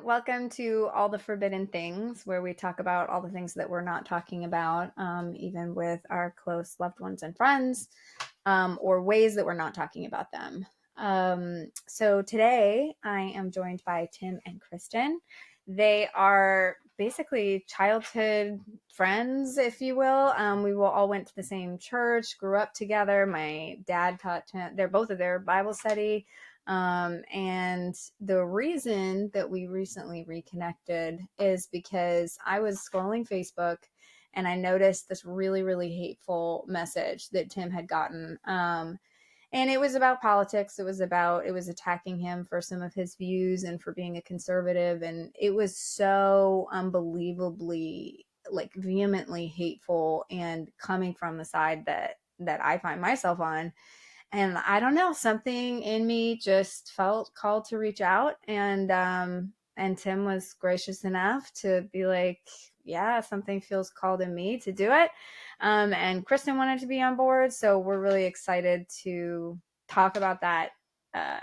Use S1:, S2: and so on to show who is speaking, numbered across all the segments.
S1: welcome to All the Forbidden Things, where we talk about all the things that we're not talking about, even with our close loved ones and friends, or ways that we're not talking about them. So today I am joined by Tim and Kristin. They are basically childhood friends, if you will. We all went to the same church, grew up together. My dad taught, they're both of their Bible study. And the reason that we recently reconnected is because I was scrolling Facebook and I noticed this really, really hateful message that Tim had gotten. And it was about politics. It was attacking him for some of his views and for being a conservative. And it was so unbelievably, like, vehemently hateful and coming from the side that I find myself on. And I don't know, something in me just felt called to reach out, and Tim was gracious enough to be like, yeah, something feels called in me to do it. And Kristin wanted to be on board, so we're really excited to talk about uh,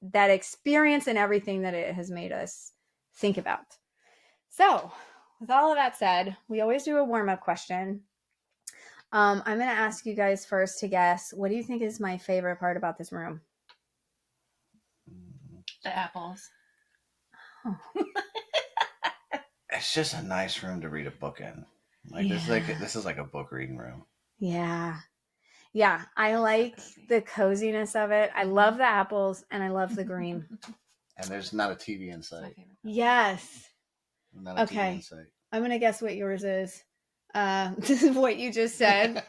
S1: that experience and everything that it has made us think about. So, with all of that said, we always do a warm-up question. I'm going to ask you guys first to guess, what do you think is my favorite part about this room?
S2: The apples.
S1: Oh.
S3: It's just a nice room to read a book in. This is like a book reading room.
S1: Yeah. Yeah, I like the coziness of it. I love the apples and I love the green.
S3: And there's not a TV in sight.
S1: Yes.
S3: Not a TV in sight.
S1: I'm going to guess what yours is. This is what you just said.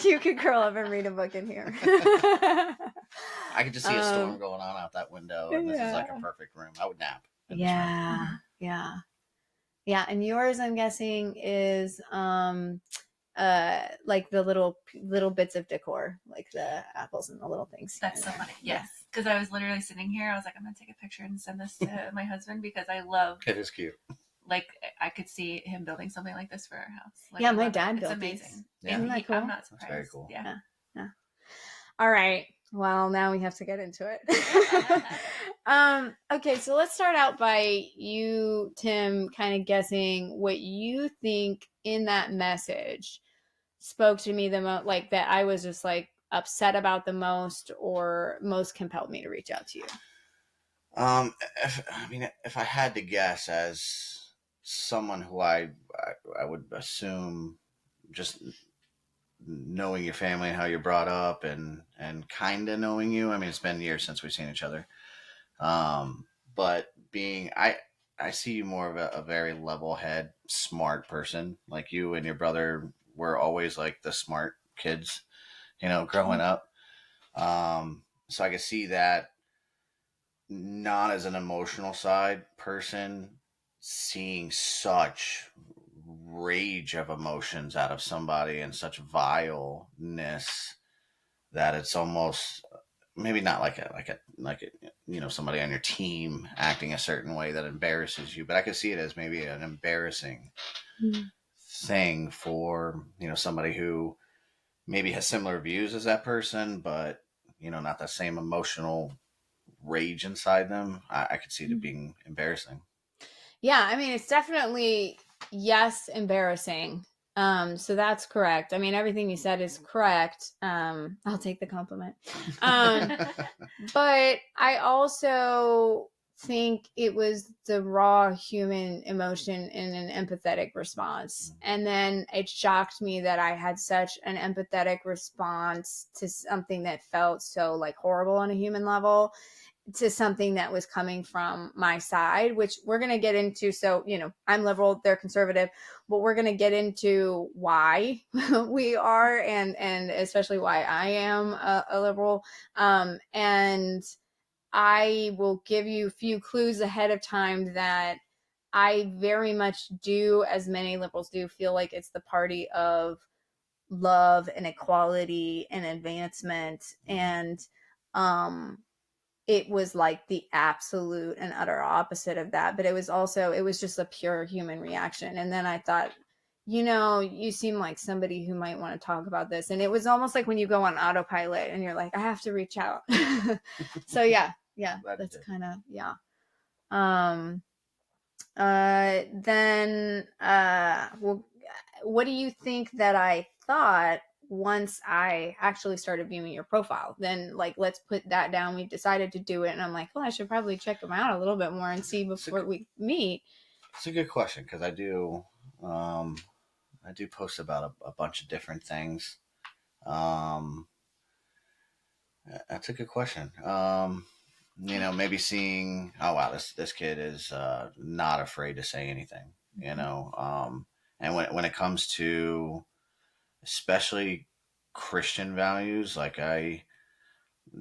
S1: You could curl up and read a book in here.
S3: I could just see a storm going on out that window, and this is like a perfect room. I would nap in this room.
S1: Yeah. And yours, I'm guessing, is like the little bits of decor, like the apples and the little things.
S2: That's so funny. Yes, because I was literally sitting here. I was like, I'm gonna take a picture and send this to my husband because I love.
S3: It is cute.
S2: Like, I could see him building something like this for our house. Like,
S1: yeah, my dad built
S2: these. It's amazing.
S1: Yeah. Isn't that cool?
S2: I'm not surprised.
S3: That's very cool.
S2: Yeah.
S1: All right. Well, now we have to get into it. Okay, so let's start out by you, Tim, kind of guessing what you think in that message spoke to me the most, like that I was just like upset about the most, or most compelled me to reach out to you.
S3: If I had to guess, as someone who I would assume, just knowing your family and how you're brought up, and kind of knowing you. I mean, it's been years since we've seen each other. But I see you more of a very level-head, smart person. Like, you and your brother were always like the smart kids, growing up. So I can see that, not as an emotional side person, seeing such rage of emotions out of somebody and such vileness that it's almost, maybe not like somebody on your team acting a certain way that embarrasses you, but I could see it as maybe an embarrassing thing for somebody who maybe has similar views as that person, but not the same emotional rage inside them. I could see it being embarrassing.
S1: Yeah, I mean, it's definitely, yes, embarrassing. So that's correct. I mean, everything you said is correct. I'll take the compliment. But I also think it was the raw human emotion in an empathetic response. And then it shocked me that I had such an empathetic response to something that felt so like horrible on a human level, to something that was coming from my side, which we're going to get into. So, I'm liberal, they're conservative, but we're going to get into why we are, and especially why I am a liberal. And I will give you a few clues ahead of time that I very much do, as many liberals do, feel like it's the party of love and equality and advancement. And, it was like the absolute and utter opposite of that. But it was just a pure human reaction. And then I thought, you seem like somebody who might want to talk about this. And it was almost like when you go on autopilot and you're like, I have to reach out. So yeah, that's kind of, yeah. Um, then, well, what do you think that I thought once I actually started viewing your profile? Then, like, let's put that down. We've decided to do it, and I'm like, well, I should probably check them out a little bit more and see before we meet.
S3: It's a good question because I do post about a bunch of different things. Um, that's a good question. Maybe seeing, oh wow, this kid is not afraid to say anything. And when it comes to especially Christian values, like I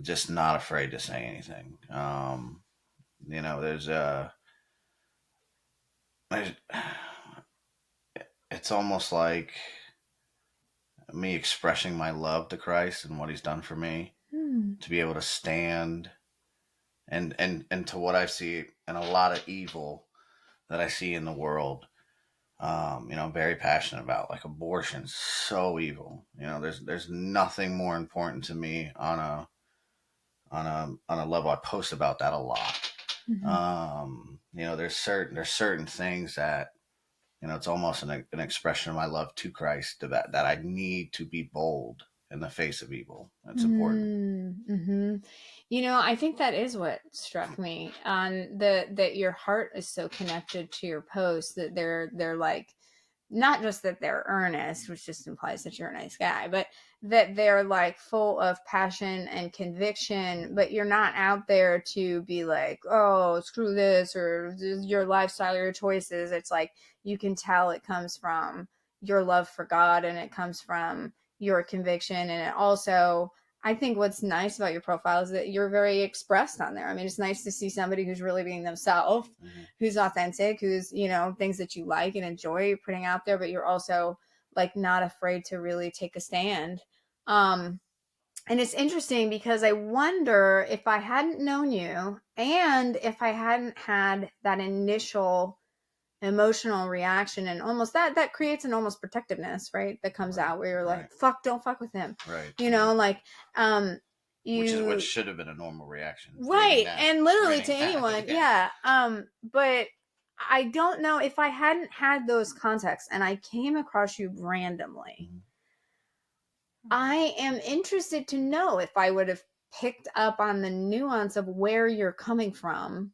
S3: just not afraid to say anything. There's there's- it's almost like me expressing my love to Christ and what He's done for me
S1: Hmm.
S3: to be able to stand and to what I see and a lot of evil that I see in the world. I'm very passionate about like abortion's so evil. There's nothing more important to me on a level. I post about that a lot. There's certain things that it's almost an expression of my love to Christ that I need to be bold in the face of evil. That's important.
S1: Mm-hmm. I think that is what struck me on that your heart is so connected to your posts that they're like, not just that they're earnest, which just implies that you're a nice guy, but that they're like full of passion and conviction, but you're not out there to be like, oh, screw this or this is your lifestyle or your choices. It's like you can tell it comes from your love for God and it comes from your conviction. And it also, I think what's nice about your profile is that you're very expressed on there. I mean, it's nice to see somebody who's really being themselves,
S3: Mm-hmm.
S1: who's authentic, who's, things that you like and enjoy putting out there, but you're also like not afraid to really take a stand. Um, and it's interesting because I wonder if I hadn't known you and if I hadn't had that initial emotional reaction and almost that creates an almost protectiveness, right? That comes
S3: Right,
S1: out where you're
S3: right,
S1: like, fuck, don't fuck with him.
S3: right,
S1: Like
S3: which is what
S1: you
S3: should have been a normal reaction.
S1: right, and literally to
S3: Reading that,
S1: anyone,
S3: yeah.
S1: yeah. But I don't know if I hadn't had those contexts and I came across you randomly.
S3: Mm-hmm.
S1: I am interested to know if I would have picked up on the nuance of where you're coming from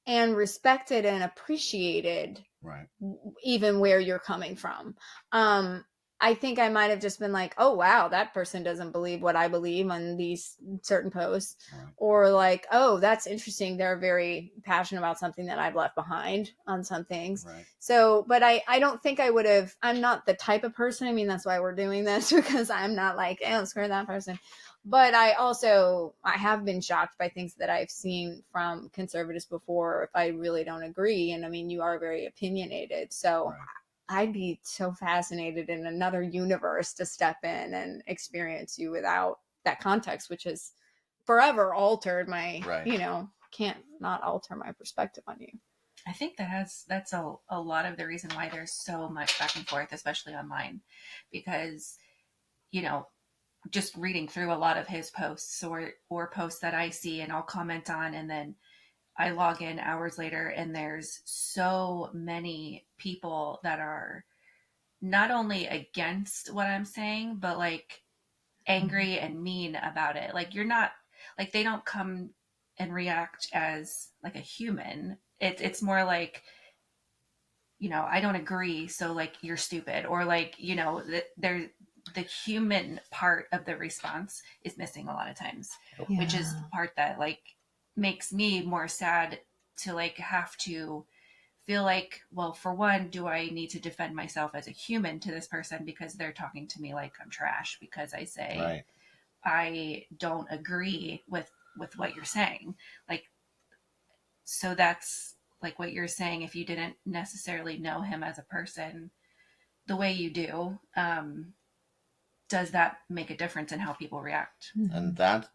S1: and respected and appreciated
S3: Right,
S1: even where you're coming from. Um, I think I might have just been like, oh, wow, that person doesn't believe what I believe on these certain posts.
S3: right,
S1: Or like, oh, that's interesting. They're very passionate about something that I've left behind on some things.
S3: right.
S1: So, but I don't think I would have, I'm not the type of person. I mean, that's why we're doing this because I'm not like, oh, screw that person. But I have been shocked by things that I've seen from conservatives before if I really don't agree. And I mean, you are very opinionated. So
S3: Right.
S1: I'd be so fascinated in another universe to step in and experience you without that context, which has forever altered my,
S3: Right.
S1: can't not alter my perspective on you.
S2: I think that's a lot of the reason why there's so much back and forth, especially online, because you know just reading through a lot of his posts or posts that I see and I'll comment on, and then I log in hours later and there's so many people that are not only against what I'm saying, but like angry and mean about it. Like you're not like they don't come and react as like a human. It's more like, I don't agree, so like you're stupid, or like, there's the human part of the response is missing a lot of times, which is the part that like makes me more sad to like have to feel like, well, for one, do I need to defend myself as a human to this person because they're talking to me like I'm trash because I say
S3: Right.
S2: I don't agree with what you're saying. Like, so that's like what you're saying. If you didn't necessarily know him as a person the way you do, does that make a difference in how people react?
S3: And that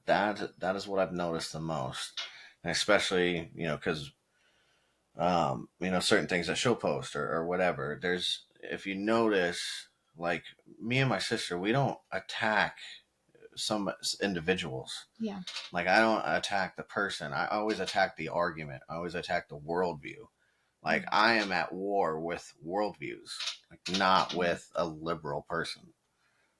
S3: is what I've noticed the most, and especially because certain things that she'll post or whatever. There's if you notice, like me and my sister, we don't attack some individuals.
S1: Yeah.
S3: Like, I don't attack the person. I always attack the argument. I always attack the worldview. Like, I am at war with worldviews, like, not with a liberal person.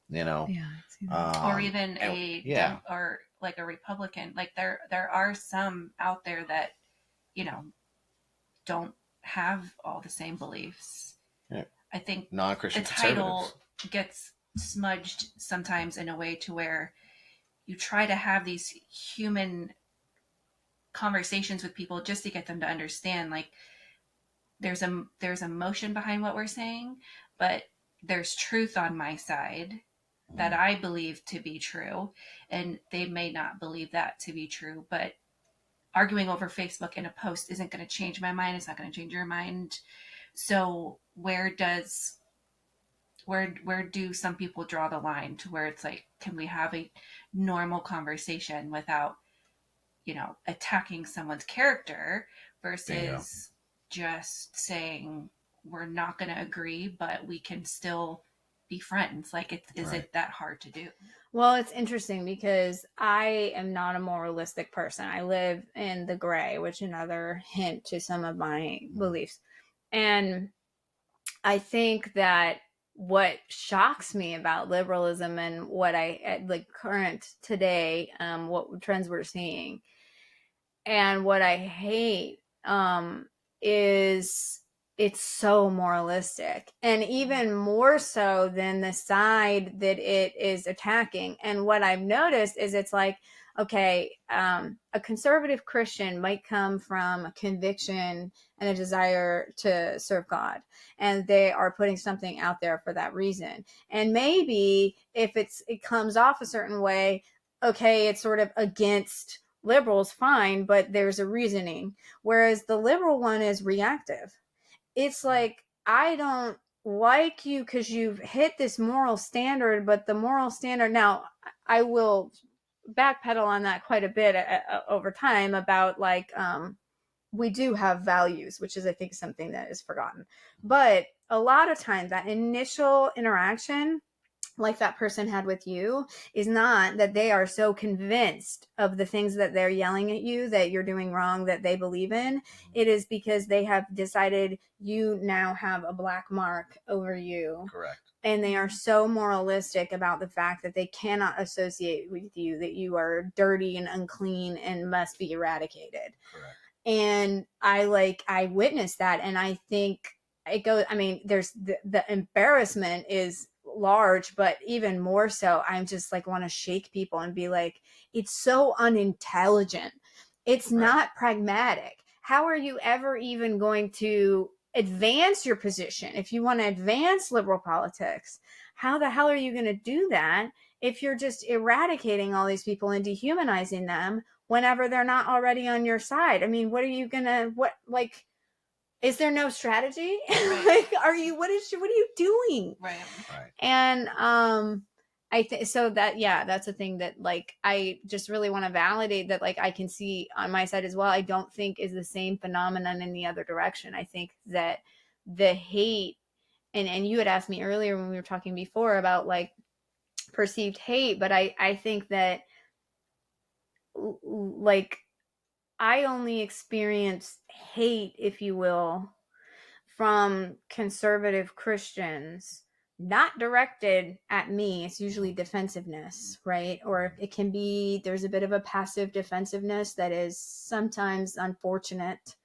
S3: You know,
S1: Yeah. I see that.
S2: Or even
S3: yeah,
S2: or like a Republican. Like there are some out there that, you know, don't have all the same beliefs.
S3: yeah.
S2: I think the
S3: Non-Christian
S2: title
S3: conservatives.
S2: gets smudged sometimes in a way to where you try to have these human conversations with people just to get them to understand, like, there's emotion behind what we're saying, but there's truth on my side that I believe to be true, and they may not believe that to be true. But arguing over Facebook in a post isn't going to change my mind. It's not going to change your mind. So where do some people draw the line to where it's like, can we have a normal conversation without, attacking someone's character
S3: Bingo.
S2: versus just saying we're not going to agree, but we can still be friends? Like, is
S3: Right.
S2: it that hard to do?
S1: Well, it's interesting because I am not a moralistic person. I live in the gray, which is another hint to some of my beliefs. And I think that what shocks me about liberalism and what I like current today, what trends we're seeing, and what I hate is it's so moralistic, and even more so than the side that it is attacking. And what I've noticed is it's like, okay, a conservative Christian might come from a conviction and a desire to serve God, and they are putting something out there for that reason. And maybe if it comes off a certain way, okay, it's sort of against liberals, fine, but there's a reasoning. Whereas the liberal one is reactive. It's like, I don't like you because you've hit this moral standard, but the moral standard, now I will backpedal on that quite a bit over time about like, we do have values, which is, I think, something that is forgotten. But a lot of times that initial interaction, like that person had with you, is not that they are so convinced of the things that they're yelling at you that you're doing wrong that they believe in. It is because they have decided you now have a black mark over you.
S3: Correct.
S1: And they are so moralistic about the fact that they cannot associate with you, that you are dirty and unclean and must be eradicated.
S3: Correct.
S1: And I witnessed that, and I think it goes, I mean, there's the embarrassment is large, but even more so, I'm just like, want to shake people and be like, it's so unintelligent. It's
S3: Right.
S1: not pragmatic. How are you ever even going to advance your position? If you want to advance liberal politics, how the hell are you going to do that if you're just eradicating all these people and dehumanizing them whenever they're not already on your side? I mean, what are you gonna, is there no strategy?
S2: Right.
S1: Like, what are you doing?
S2: Right.
S3: Right.
S1: And I think so that, yeah, that's a thing that, like, I just really want to validate that, like, I can see on my side as well. I don't think is the same phenomenon in the other direction. I think that the hate, and you had asked me earlier when we were talking before about like perceived hate, but I think that, like, I only experience hate, if you will, from conservative Christians, not directed at me. It's usually defensiveness, right? Or it can be, there's a bit of a passive defensiveness that is sometimes unfortunate.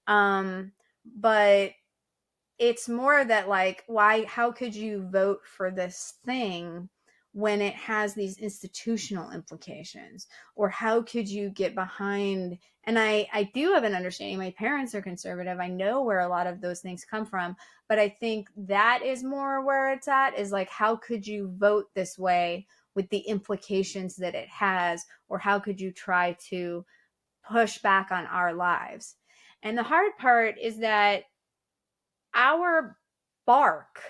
S1: But it's more that, like, how could you vote for this thing when it has these institutional implications? Or how could you get behind, and I do have an understanding, my parents are conservative, I know where a lot of those things come from, but I think that is more where it's at, is like, how could you vote this way with the implications that it has? Or how could you try to push back on our lives? And the hard part is that our bark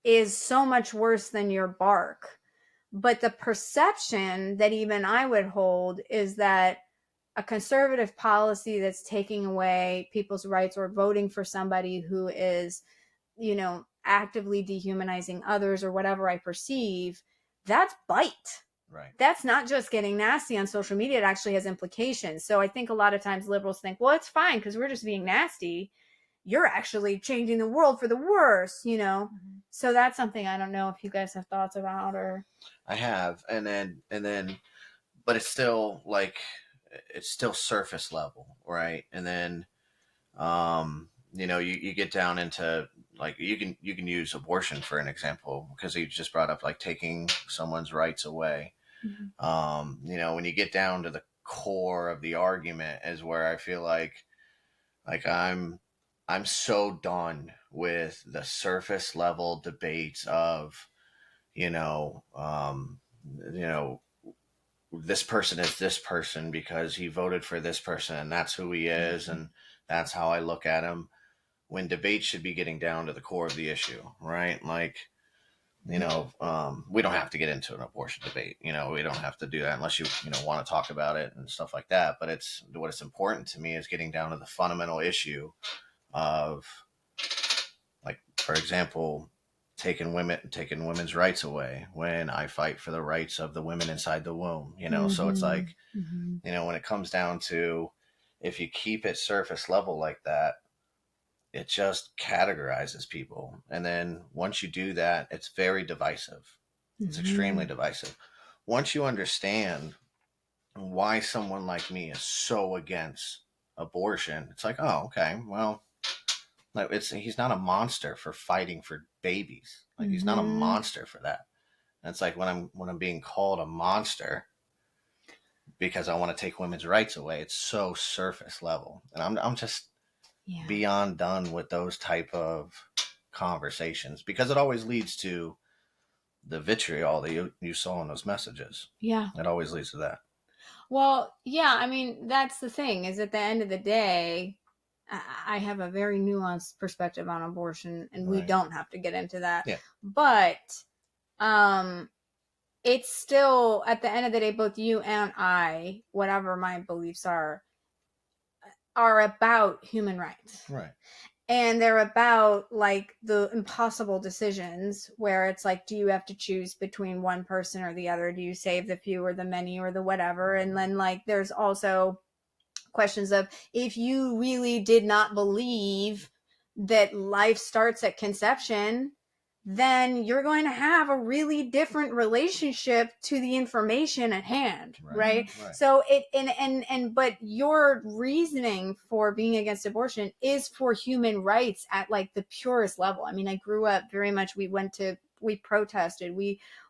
S1: is so much worse than your bark. But the perception that even I would hold is that a conservative policy that's taking away people's rights, or voting for somebody who is, actively dehumanizing others, or whatever I perceive, that's bite.
S3: Right.
S1: That's not just getting nasty on social media. It actually has implications. So I think a lot of times liberals think, well, it's fine because we're just being nasty. You're actually changing the world for the worse, you know? Mm-hmm. So that's something I don't know if you guys have thoughts about or.
S3: I have. And then, but it's still like, it's still surface level. Right. And then, you get down into like, you can use abortion for an example, because you just brought up like taking someone's rights away. Mm-hmm. When you get down to the core of the argument is where I feel like I'm so done with the surface level debates of, you know, um, you know, this person is this person because he voted for this person and that's who he is and that's how I look at him. When debate should be getting down to the core of the issue, right? Like, we don't have to get into an abortion debate. We don't have to do that unless you want to talk about it and stuff like that. But what's important to me is getting down to the fundamental issue of, like, for example, taking women's rights away when I fight for the rights of the women inside the womb. Mm-hmm. So it's like, mm-hmm. When it comes down to, if you keep it surface level like that, it just categorizes people. And then once you do that, it's very divisive. It's extremely divisive. Once you understand why someone like me is so against abortion, it's like, oh, okay, well, he's not a monster for fighting for babies. Like, he's not a monster for that. And it's like, when I'm being called a monster because I want to take women's rights away, it's so surface level. And I'm just beyond done with those type of conversations, because it always leads to the vitriol that you saw in those messages.
S1: Yeah.
S3: It always leads to that.
S1: Well, yeah, I mean, that's the thing, is at the end of the day, I have a very nuanced perspective on abortion, and we don't have to get into that.
S3: Yeah.
S1: But it's still, at the end of the day, both you and I, whatever my beliefs are about human rights.
S3: Right.
S1: And they're about, like, the impossible decisions where it's like, do you have to choose between one person or the other? Do you save the few or the many or the whatever? And then, like, there's also questions of, if you really did not believe that life starts at conception, then you're going to have a really different relationship to the information at hand, right? So but your reasoning for being against abortion is for human rights at, like, the purest level. I mean, I grew up very much, we protested,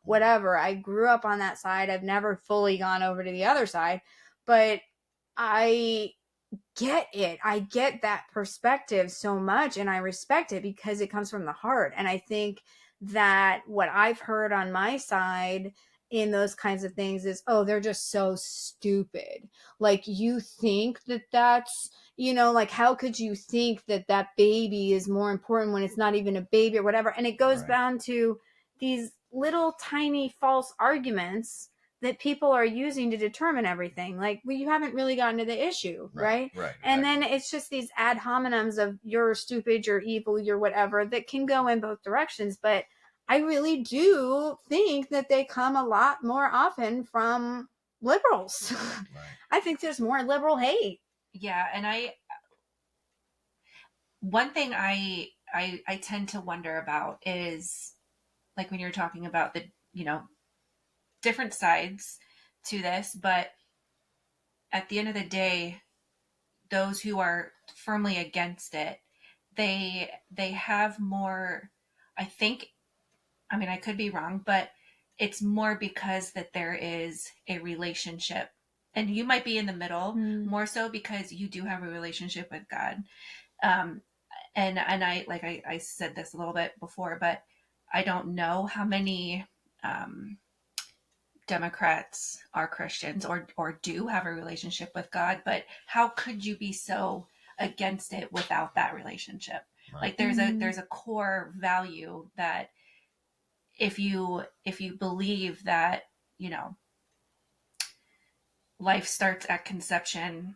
S1: whatever. I grew up on that side. I've never fully gone over to the other side, but I get it. I get that perspective so much, and I respect it because it comes from the heart. And I think that what I've heard on my side in those kinds of things is, oh, they're just so stupid. Like, you think that's, like, how could you think that baby is more important when it's not even a baby or whatever? And it goes down to these little tiny false arguments that people are using to determine everything. Like, well, you haven't really gotten to the issue, right?
S3: Right.
S1: And then it's just these ad hominems of, you're stupid, you're evil, you're whatever, that can go in both directions. But I really do think that they come a lot more often from liberals. Right. I think there's more liberal hate.
S2: Yeah, and one thing I tend to wonder about is, like, when you're talking about the, different sides to this, but at the end of the day, those who are firmly against it, they have more, I think, I mean, I could be wrong, but it's more because that there is a relationship, and you might be in the middle, more so because you do have a relationship with God. And I, like I said this a little bit before, but I don't know how many Democrats are Christians or do have a relationship with God, but how could you be so against it without that relationship? Right. Like, there's a core value that if you believe that, life starts at conception,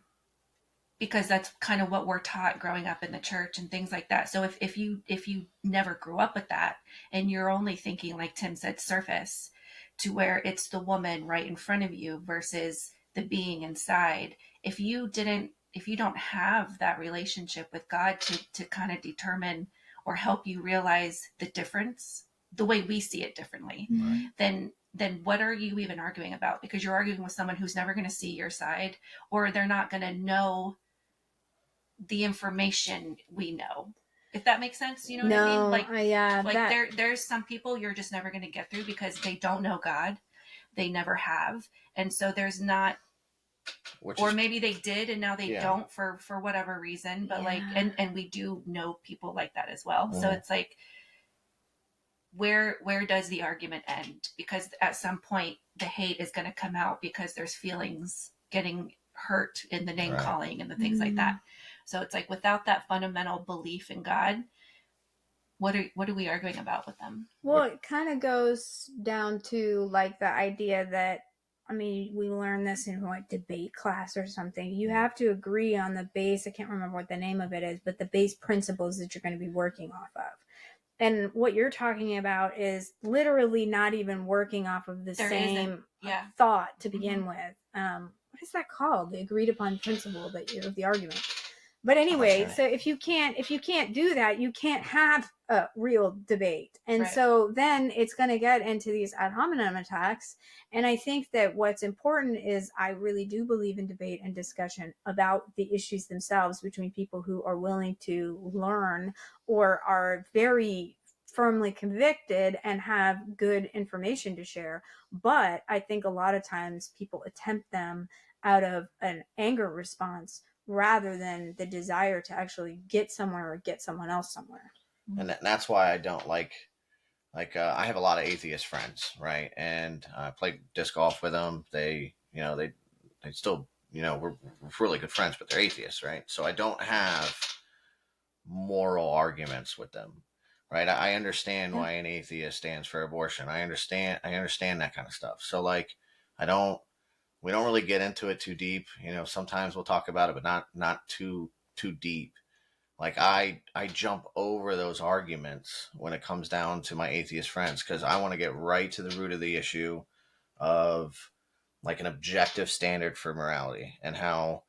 S2: because that's kind of what we're taught growing up in the church and things like that. So if you never grew up with that and you're only thinking, like Tim said, surface, to where it's the woman right in front of you versus the being inside. If you don't have that relationship with God to kind of determine or help you realize the difference, the way we see it differently,
S1: Mhm.
S2: then what are you even arguing about? Because you're arguing with someone who's never going to see your side, or they're not going to know the information we know. If that makes sense, you know what I mean?
S1: No, yeah,
S2: Like
S1: that
S2: there's some people you're just never going to get through because they don't know God. They never have. And so there's not,
S3: Which
S2: or
S3: is,
S2: maybe they did and now they
S3: yeah.
S2: don't for whatever reason, but like
S1: yeah.
S2: and we do know people like that as well. So
S3: Mhm.
S2: it's like where does the argument end? Because at some point the hate is going to come out because there's feelings getting hurt in the name
S3: Right.
S2: calling and the things like that. So it's like without that fundamental belief in God, what are we arguing about with them?
S1: Well, it kind of goes down to like the idea that, I mean, we learn this in like debate class or something. You have to agree on the base, I can't remember what the name of it is, but the base principles that you're going to be working off of. And what you're talking about is literally not even working off of the
S2: There
S1: same
S2: yeah.
S1: thought to begin with. What is that called? The agreed upon principle that you of the argument. But anyway,
S3: Okay.
S1: so if you can't do that, you can't have a real debate. And
S2: Right.
S1: so then it's going to get into these ad hominem attacks. And I think that what's important is I really do believe in debate and discussion about the issues themselves between people who are willing to learn or are very firmly convicted and have good information to share. But I think a lot of times people attempt them out of an anger response rather than the desire to actually get somewhere or get someone else somewhere.
S3: And that's why I don't like I have a lot of atheist friends, right? And I play disc golf with them. They still, we're really good friends, but they're atheists, right? So I don't have moral arguments with them, right? I understand why an atheist stands for abortion. I understand that kind of stuff. So like, I don't, we don't really get into it too deep. Sometimes we'll talk about it, but not too deep. Like I jump over those arguments when it comes down to my atheist friends because I want to get right to the root of the issue of like an objective standard for morality and how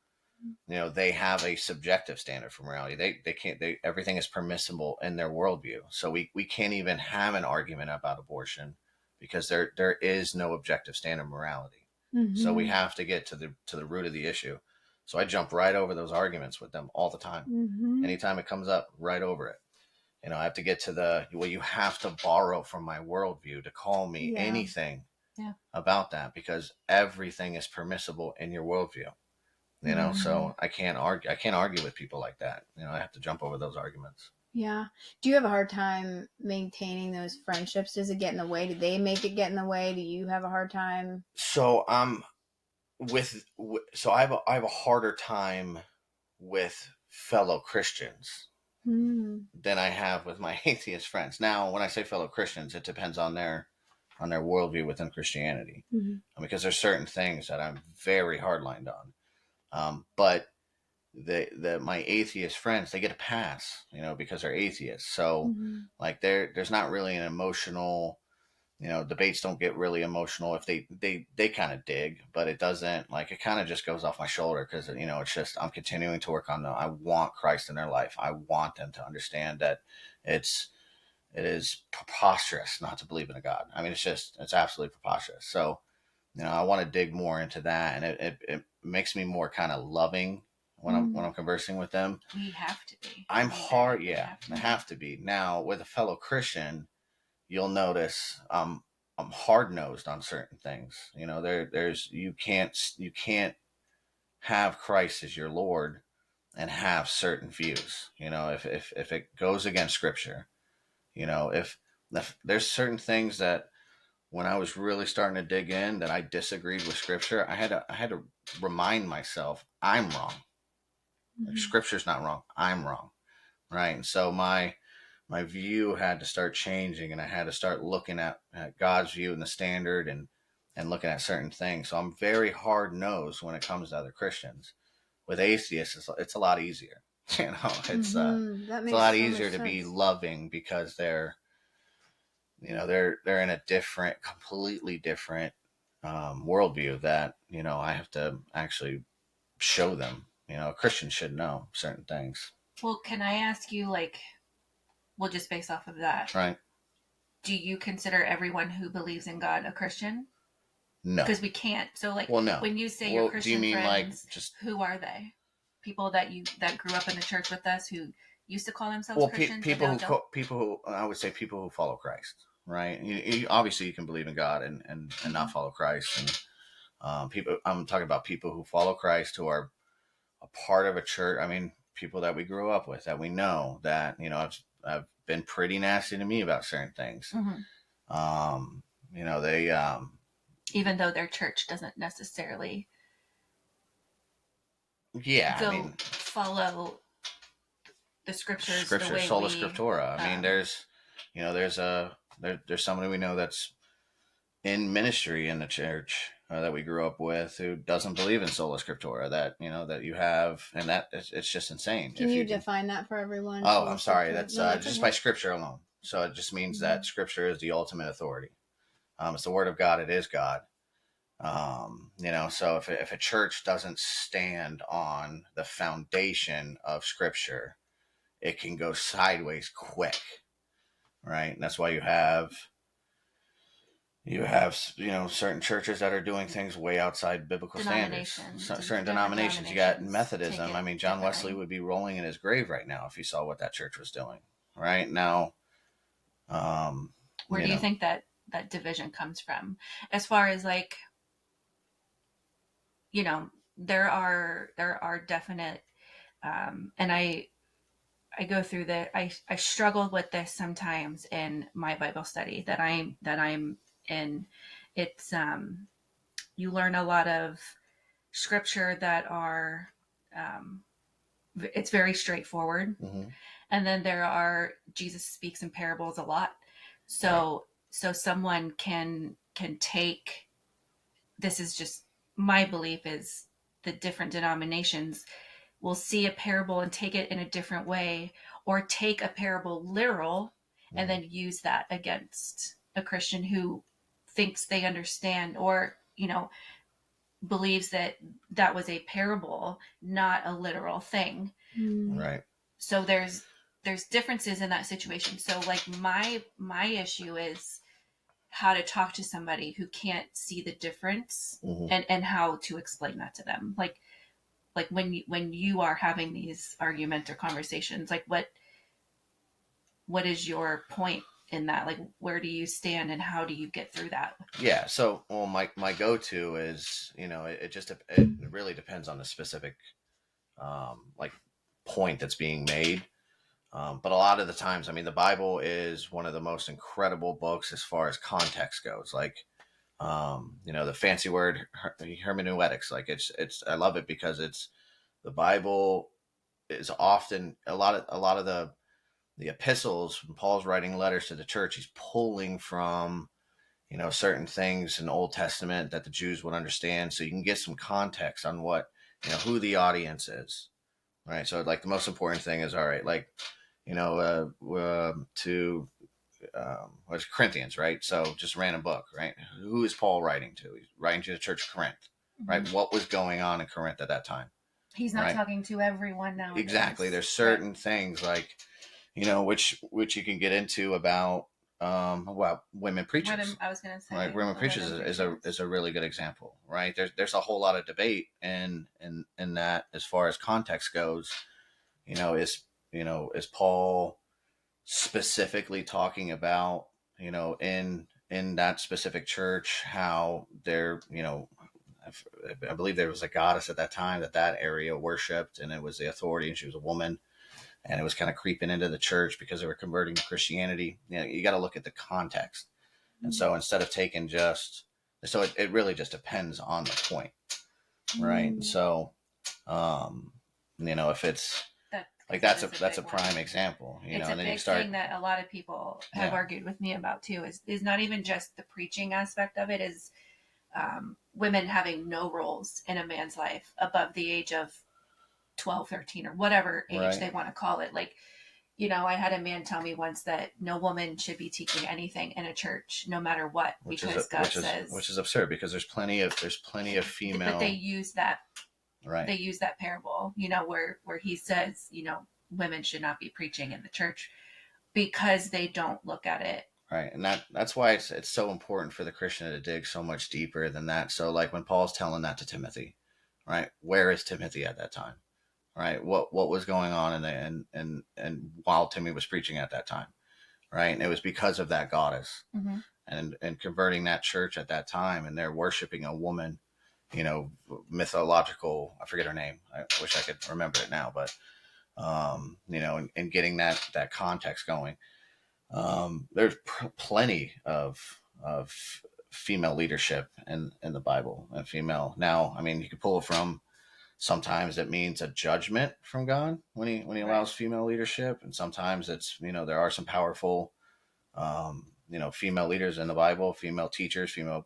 S3: they have a subjective standard for morality. They can't, everything is permissible in their worldview. So we can't even have an argument about abortion because there is no objective standard of morality. So we have to get to the root of the issue. So I jump right over those arguments with them all the time. Anytime it comes up, right over it. I have to get to you have to borrow from my worldview to call me anything about that because everything is permissible in your worldview. So I can't argue with people like that. I have to jump over those arguments.
S1: Yeah. Do you have a hard time maintaining those friendships? Does it get in the way? Do they make it get in the way? Do you have a hard time?
S3: So so I have a harder time with fellow Christians than I have with my atheist friends. Now, when I say fellow Christians, it depends on their worldview within Christianity, because there's certain things that I'm very hardlined on. But my atheist friends, they get a pass, because they're atheists. So like there's not really an emotional, debates don't get really emotional if they kind of dig, but it doesn't, like, it kind of just goes off my shoulder because it's just I'm continuing to work on them. I want Christ in their life. I want them to understand that it is preposterous not to believe in a God. I mean, it's absolutely preposterous. So I want to dig more into that, and it makes me more kind of loving when I'm conversing with them.
S2: We have to be.
S3: I'm hard, yeah. I have to be. Now with a fellow Christian, you'll notice I'm hard nosed on certain things. There's you can't have Christ as your Lord and have certain views. If it goes against Scripture, if there's certain things that when I was really starting to dig in that I disagreed with Scripture, I had to remind myself I'm wrong. Like, Scripture's not wrong. I'm wrong, right? And so my view had to start changing, and I had to start looking at God's view and the standard, and looking at certain things. So I'm very hard nosed when it comes to other Christians. With atheists, it's a lot easier. It's a lot easier to be loving because they're they're in a completely different worldview that I have to actually show them. A Christian should know certain things.
S2: Well, can I ask you, like, well, just based off of that,
S3: Right?
S2: do you consider everyone who believes in God a Christian?
S3: No.
S2: Because we can't. So, like,
S3: Well, no.
S2: when you say your
S3: Well, do you
S2: Christian
S3: mean like
S2: friends,
S3: just
S2: who are they? People that grew up in the church with us who used to call themselves
S3: well
S2: Christians, but
S3: people
S2: now
S3: who
S2: don't.
S3: people who I would say people who follow Christ, right? Obviously you can believe in God and not follow Christ, and people. I'm talking about people who follow Christ who are a part of a church. I mean, people that we grew up with, that we know, that have been pretty nasty to me about certain things. Um, they
S2: Even though their church doesn't necessarily
S3: yeah, I
S2: go
S3: mean,
S2: follow the scriptures the
S3: scripture,
S2: way
S3: sola
S2: we.
S3: scriptura. I mean, there's somebody we know that's in ministry in the church that we grew up with who doesn't believe in sola scriptura. That that you have, and that it's just insane.
S1: Can
S3: If
S1: you
S3: you can,
S1: define that for everyone?
S3: oh,
S1: Sola
S3: I'm sorry,
S1: scriptura.
S3: that's
S1: No, that's
S3: just
S1: okay.
S3: by scripture alone. So it just means that scripture is the ultimate authority. It's the word of God. It is God. So if a church doesn't stand on the foundation of scripture, it can go sideways quick, right? And that's why you have certain churches that are doing things way outside biblical standards. Certain denominations. You got Methodism. I mean, John Wesley would be rolling in his grave right now if he saw what that church was doing. Right now,
S2: Where do you think that division comes from? As far as, like, there are definite, and I go through that. I struggle with this sometimes in my Bible study that I'm in. It's you learn a lot of scripture that are, it's very straightforward, and then there are, Jesus speaks in parables a lot. So someone can take, this is just my belief, is the different denominations will see a parable and take it in a different way, or take a parable literal and then use that against a Christian who thinks they understand, or believes that that was a parable, not a literal thing.
S3: Right.
S2: So there's differences in that situation. So, like, my issue is how to talk to somebody who can't see the difference, and how to explain that to them. Like when you are having these arguments or conversations, like, what is your point in that? Like, where do you stand and how do you get through that?
S3: Yeah. So, well, my go to is it really depends on the specific like point that's being made. But a lot of the times, I mean, the Bible is one of the most incredible books as far as context goes. Like, the fancy word hermeneutics. Like, I love it because the Bible is often a lot of the epistles when Paul's writing letters to the church. He's pulling from certain things in the Old Testament that the Jews would understand, so you can get some context on what who the audience is, right? So, like, the most important thing is, all right, like, to was Corinthians, right? So just random book, right? Who is Paul writing to? He's writing to the church of Corinth, right? What was going on in Corinth at that time?
S2: He's not talking to everyone now.
S3: Exactly. There's certain things, like, which you can get into about women preachers.
S2: I was gonna say,
S3: right? Women preachers is a really good example, right? There's a whole lot of debate in that as far as context goes. Is Paul specifically talking about in that specific church how they're I believe there was a goddess at that time that area worshipped, and it was the authority, and she was a woman, and it was kind of creeping into the church because they were converting to Christianity. You got to look at the context. And so instead of taking it really just depends on the point, right? And so, if it's like, that's a prime example,
S2: it's a
S3: and then
S2: big
S3: you start
S2: thing that a lot of people have argued with me about too. Is not even just the preaching aspect of it. Is women having no roles in a man's life above the age of 12, 13, or whatever age they want to call it. Like, I had a man tell me once that no woman should be teaching anything in a church, no matter what, because God says,
S3: which is absurd, because there's plenty of female.
S2: But they use that
S3: right.
S2: They use that parable, where he says, women should not be preaching in the church because they don't look at it.
S3: Right, and that's why it's so important for the Christian to dig so much deeper than that. So, like when Paul's telling that to Timothy, right? Where is Timothy at that time? Right? What was going on in the and while Timothy was preaching at that time, right? And it was because of that goddess, and converting that church at that time, and they're worshiping a woman, mythological. I forget her name. I wish I could remember it now, but and getting that context going. There's plenty of female leadership in the Bible, and female. Now, I mean, you can pull it from. Sometimes it means a judgment from God when he allows female leadership, and sometimes it's there are some powerful female leaders in the Bible, female teachers, female,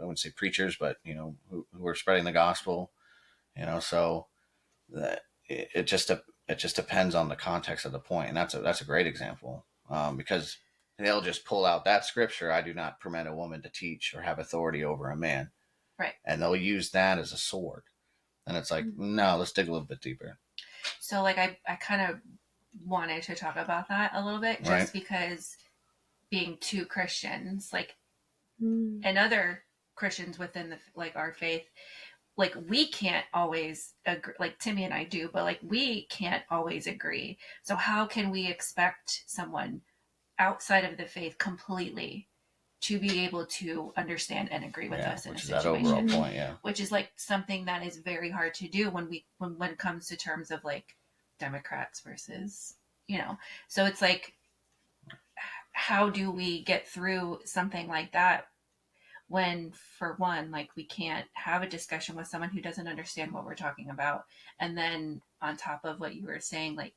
S3: I wouldn't say preachers, but who are spreading the gospel. So that it just depends on the context of the point, and that's a great example, because they'll just pull out that scripture. I do not permit a woman to teach or have authority over a man,
S2: right?
S3: And they'll use that as a sword, and it's like, no, let's dig a little bit deeper.
S2: So, like, I kind of wanted to talk about that a little bit, just because being two Christians, like, and other Christians within our faith, like, we can't always agree, like Timmy and I do, but like we can't always agree. So how can we expect someone outside of the faith completely to be able to understand and agree with us in a situation?
S3: That overall point,
S2: which is like something that is very hard to do when it comes to terms of like Democrats versus, so it's like, how do we get through something like that when, for one, like, we can't have a discussion with someone who doesn't understand what we're talking about, and then on top of what you were saying, like,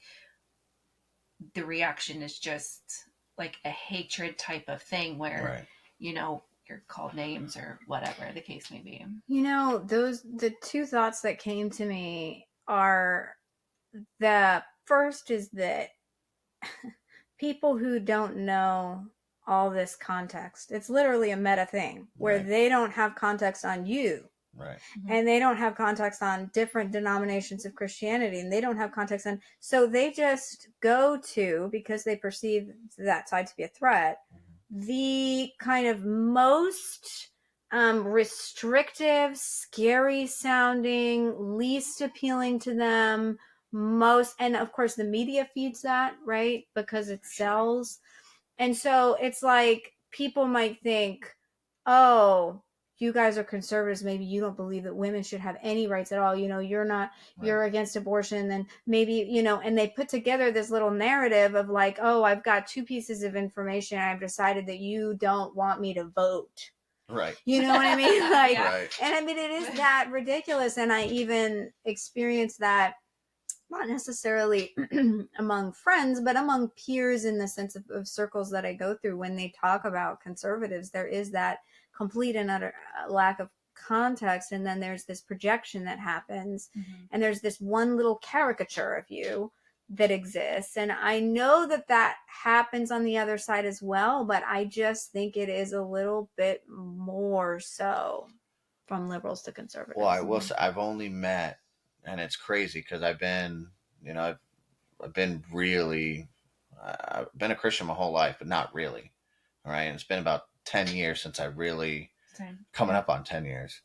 S2: the reaction is just like a hatred type of thing where you're called names or whatever the case may be.
S1: The two thoughts that came to me are, the first is that people who don't know all this context, it's literally a meta thing where they don't have context on you.
S3: Right.
S1: And they don't have context on different denominations of Christianity, and they don't have context on, so they just go to, because they perceive that side to be a threat, the kind of most restrictive, scary sounding, least appealing to them, most, and of course the media feeds that, right? Because it sells. And so it's like, people might think, oh, you guys are conservatives, maybe you don't believe that women should have any rights at all, you're not, you're against abortion, then maybe, and they put together this little narrative of like, oh, I've got two pieces of information, and I've decided that you don't want me to vote.
S3: Right.
S1: You know what I mean? Like, and I mean, it is that ridiculous. And I even experienced that, not necessarily among friends, but among peers, in the sense of circles that I go through. When they talk about conservatives, there is that complete and utter lack of context. And then there's this projection that happens, and there's this one little caricature of you that exists. And I know that happens on the other side as well, but I just think it is a little bit more so from liberals to conservatives.
S3: Well, I will say, I've only met, and it's crazy because I've been really, I've been a Christian my whole life, but not really. All right. And it's been about 10 years since I really, coming up on 10 years,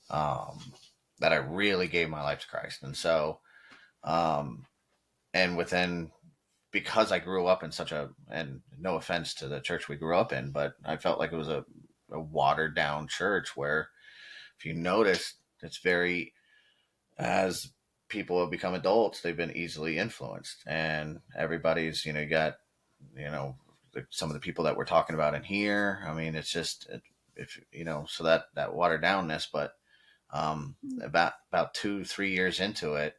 S3: that I really gave my life to Christ. And so, and because I grew up in and no offense to the church we grew up in, but I felt like it was a watered down church where, if you notice, it's very, as people have become adults, they've been easily influenced, and everybody's, you got, some of the people that we're talking about in here. I mean, it's just, if so that watered downness, but about 2-3 years into it,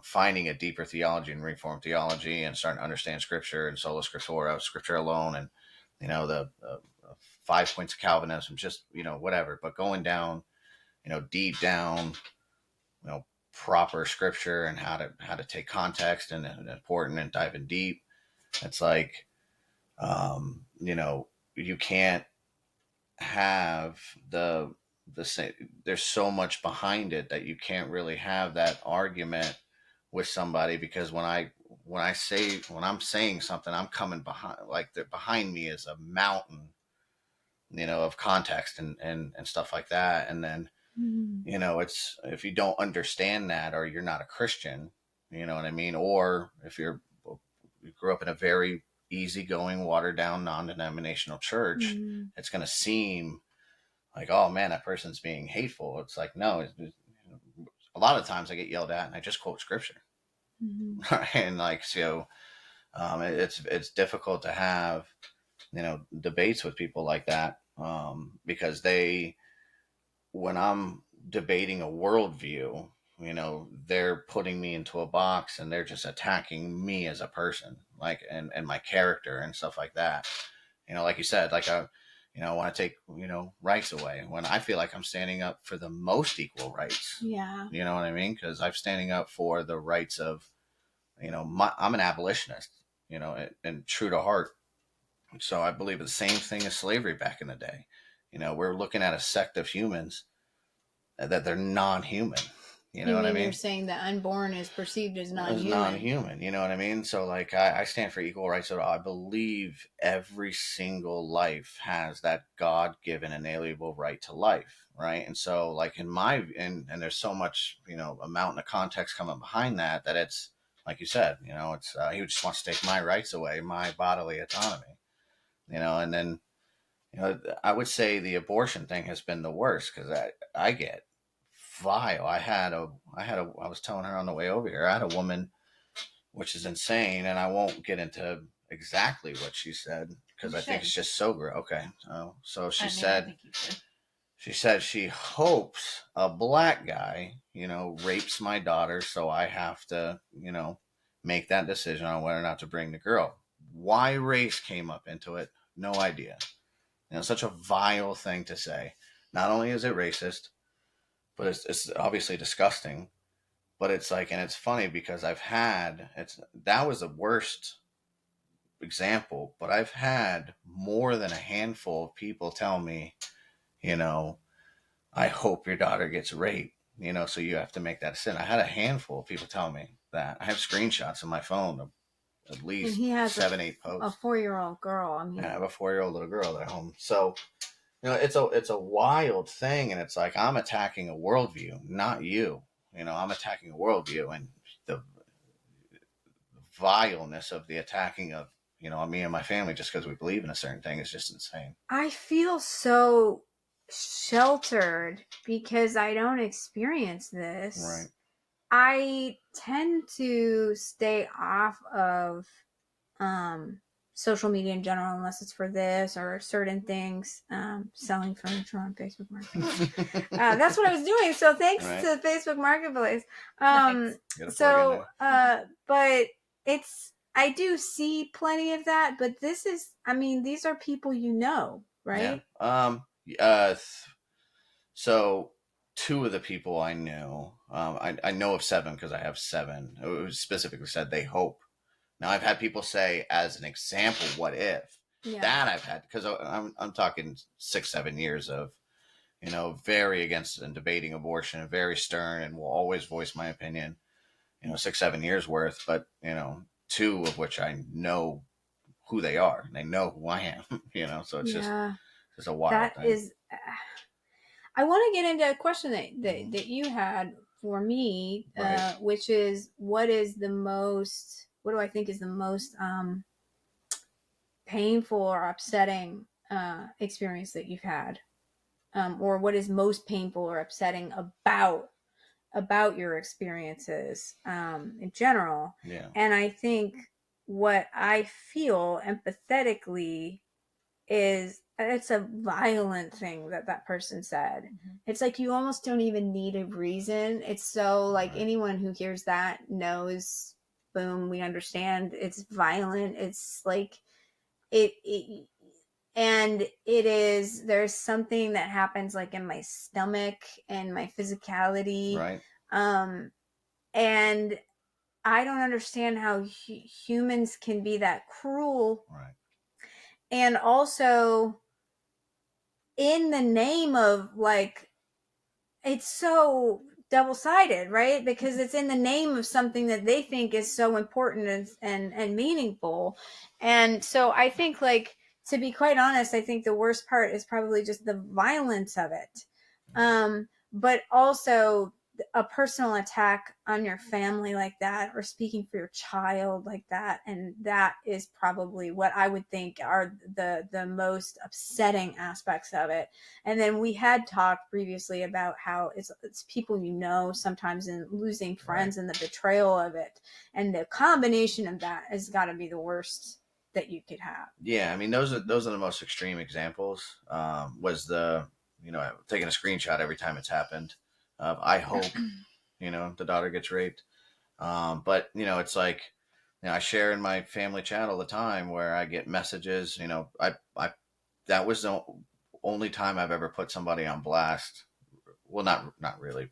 S3: finding a deeper theology and Reformed theology, and starting to understand Scripture and sola scriptura, Scripture alone, and the 5 points of Calvinism, just whatever, but going down, deep down, proper scripture and how to take context and important and dive in deep. It's like, you know, you can't have the same. There's so much behind it that you can't really have that argument with somebody, because when I'm saying something, I'm coming behind, like behind me is a mountain, you know, of context and stuff like that. And then,
S1: Mm.
S3: you know, it's, if you don't understand that, or you're not a Christian, you know what I mean? Or if you grew up in a very easygoing, watered down, non-denominational church,
S1: Mm.
S3: it's going to seem like, oh man, that person's being hateful. It's like, no, a lot of times I get yelled at and I just quote scripture.
S1: Mm.
S3: And like, so, it's difficult to have, you know, debates with people like that, because when I'm debating a worldview, you know, they're putting me into a box and they're just attacking me as a person, like, and my character and stuff like that. You know, like you said, like, you know, I want to take, you know, rights away when I feel like I'm standing up for the most equal rights.
S1: Yeah.
S3: You know what I mean? Because I'm standing up for the rights of, you know, I'm an abolitionist, you know, and true to heart. So I believe the same thing as slavery back in the day. You know, we're looking at a sect of humans that they're non-human. You know
S1: You
S3: what I
S1: mean you're
S3: mean?
S1: saying the unborn is perceived as
S3: As
S1: non-human?
S3: non-human. You know what I mean? So like, I stand for equal rights. So I believe every single life has that God-given inalienable right to life, right? And so like and there's so much, you know, a mountain of context coming behind that, that it's like you said, you know, it's he just wants to take my rights away, my bodily autonomy, you know. And then, you know, I would say the abortion thing has been the worst, because I get vile. I was telling her on the way over here, I had a woman, which is insane, and I won't get into exactly what she said because
S2: You
S3: I think
S2: should.
S3: it's just so great. Okay, so
S2: I mean, I think you should.
S3: she said she hopes a black guy, you know, rapes my daughter, so I have to, you know, make that decision on whether or not to bring the girl. Why race came up into it, no idea. You know, such a vile thing to say. Not only is it racist, but it's obviously disgusting. But it's like, and it's funny because that was the worst example, but I've had more than a handful of people tell me, you know, I hope your daughter gets raped, you know, so you have to make that decision. I had a handful of people tell me that. I have screenshots on my phone of at
S1: And
S3: least
S1: he has
S3: seven, eight
S1: a
S3: posts.
S1: 4-year-old girl. I
S3: And I
S1: mean,
S3: have a 4-year-old little girl at home. So, you know, it's a wild thing, and it's like, I'm attacking a worldview, not you. You know, I'm attacking a worldview, and the vileness of the attacking of, you know, me and my family just because we believe in a certain thing is just insane.
S1: I feel so sheltered because I don't experience
S3: Right.
S1: this. I tend to stay off of um, social media in general, unless it's for this or certain things. Selling furniture on Facebook Marketplace. That's what I was doing. So thanks
S3: Right.
S1: to Facebook Marketplace.
S2: Nice.
S3: Get a plug in
S1: So,
S3: there.
S1: but I do see plenty of that. But this is, I mean, these are people you know,
S3: Yeah.
S1: right?
S3: Uh, so two of the people I knew, I know of seven because I have seven. It was specifically said they hope. Now I've had people say, as an example, what if?
S1: Yeah.
S3: That I've had, because I'm talking 6, 7 years of, you know, very against and debating abortion, very stern, and will always voice my opinion. You know, 6, 7 years worth, but you know, two of which I know who they are. They know who I am. You know, so it's
S1: Yeah.
S3: just a wild
S1: That
S3: thing.
S1: is. I want to get into a question
S3: Mm-hmm.
S1: that you had for me,
S3: Right.
S1: which is what is the most, what do I think is the most painful or upsetting experience that you've had, or what is most painful or upsetting about your experiences in general.
S3: Yeah.
S1: And I think what I feel empathetically is it's a violent thing that that person said.
S2: Mm-hmm.
S1: It's like you almost don't even need a reason. It's so like
S3: Right.
S1: anyone who hears that knows, boom, we understand it's violent. It's like it and it is, there's something that happens like in my stomach and my physicality.
S3: Right.
S1: And I don't understand how humans can be that cruel.
S3: Right.
S1: And also, in the name of like, it's so double-sided, right? Because it's in the name of something that they think is so important and meaningful. And so I think, like, to be quite honest, I think the worst part is probably just the violence of it. But also a personal attack on your family like that, or speaking for your child like that, and that is probably what I would think are the most upsetting aspects of it. And then we had talked previously about how it's people you know sometimes, and losing friends, right, and the betrayal of it, and the combination of that has got to be the worst that you could have.
S3: Yeah, I mean those are the most extreme examples. Was the taking a screenshot every time it's happened. I hope the daughter gets raped. But it's like I share in my family chat all the time where I get messages. I that was the only time I've ever put somebody on blast. Well, not really,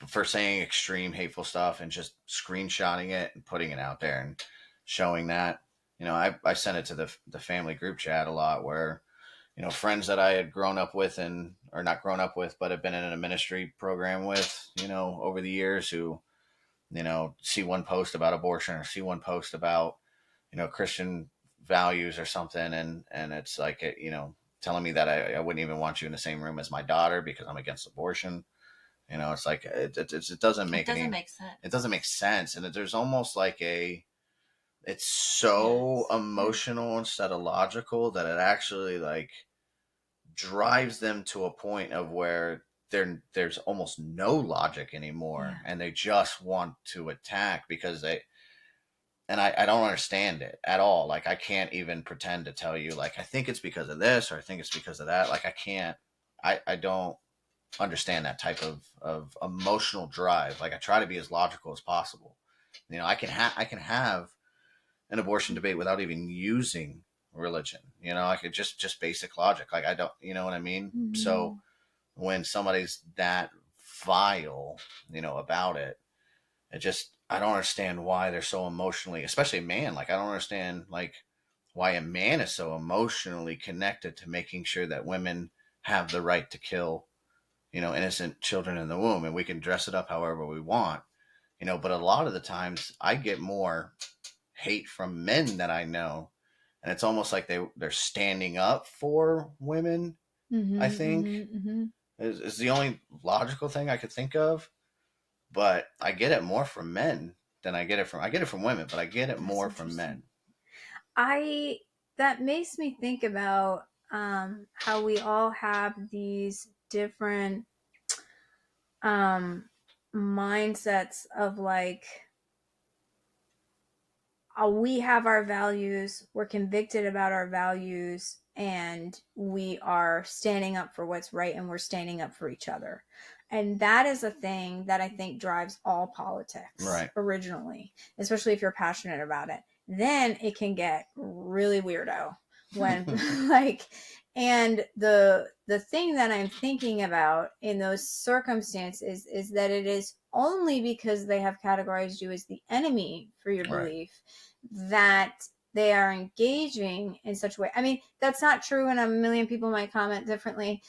S3: for saying extreme hateful stuff and just screenshotting it and putting it out there and showing that. I sent it to the family group chat a lot where friends that I had grown up with, and or not grown up with, but have been in a ministry program with over the years, who see one post about abortion or see one post about Christian values or something, and it's like telling me that I wouldn't even want you in the same room as my daughter because I'm against abortion. It's like it doesn't make
S2: sense.
S3: It doesn't make sense, and there's almost like it's so emotional instead of logical that it actually like drives them to a point of where there's almost no logic anymore, and they just want to attack because I don't understand it at all. Like, I can't even pretend to tell you, like, I think it's because of this or I think it's because of that. Like, I can't, I don't understand that type of emotional drive. Like, I try to be as logical as possible. I can have an abortion debate without even using religion. I could just basic logic. Like, I don't, you know what I mean? Mm-hmm. So when somebody's that vile, about it, I don't understand why they're so emotionally, especially a man. Like, I don't understand like why a man is so emotionally connected to making sure that women have the right to kill, innocent children in the womb, and we can dress it up however we want, but a lot of the times I get more hate from men that I know, and it's almost like they're standing up for women. Mm-hmm, I think mm-hmm. is the only logical thing I could think of. But I get it more from men than I get it from women, but I get it more from men.
S1: That makes me think about how we all have these different mindsets of like, we have our values, we're convicted about our values, and we are standing up for what's right, and we're standing up for each other. And that is a thing that I think drives all politics, right, originally, especially if you're passionate about it. Then it can get really weirdo when like, and the thing that I'm thinking about in those circumstances is that it is only because they have categorized you as the enemy for your belief, right, that they are engaging in such a way. I mean, that's not true, and a million people might comment differently.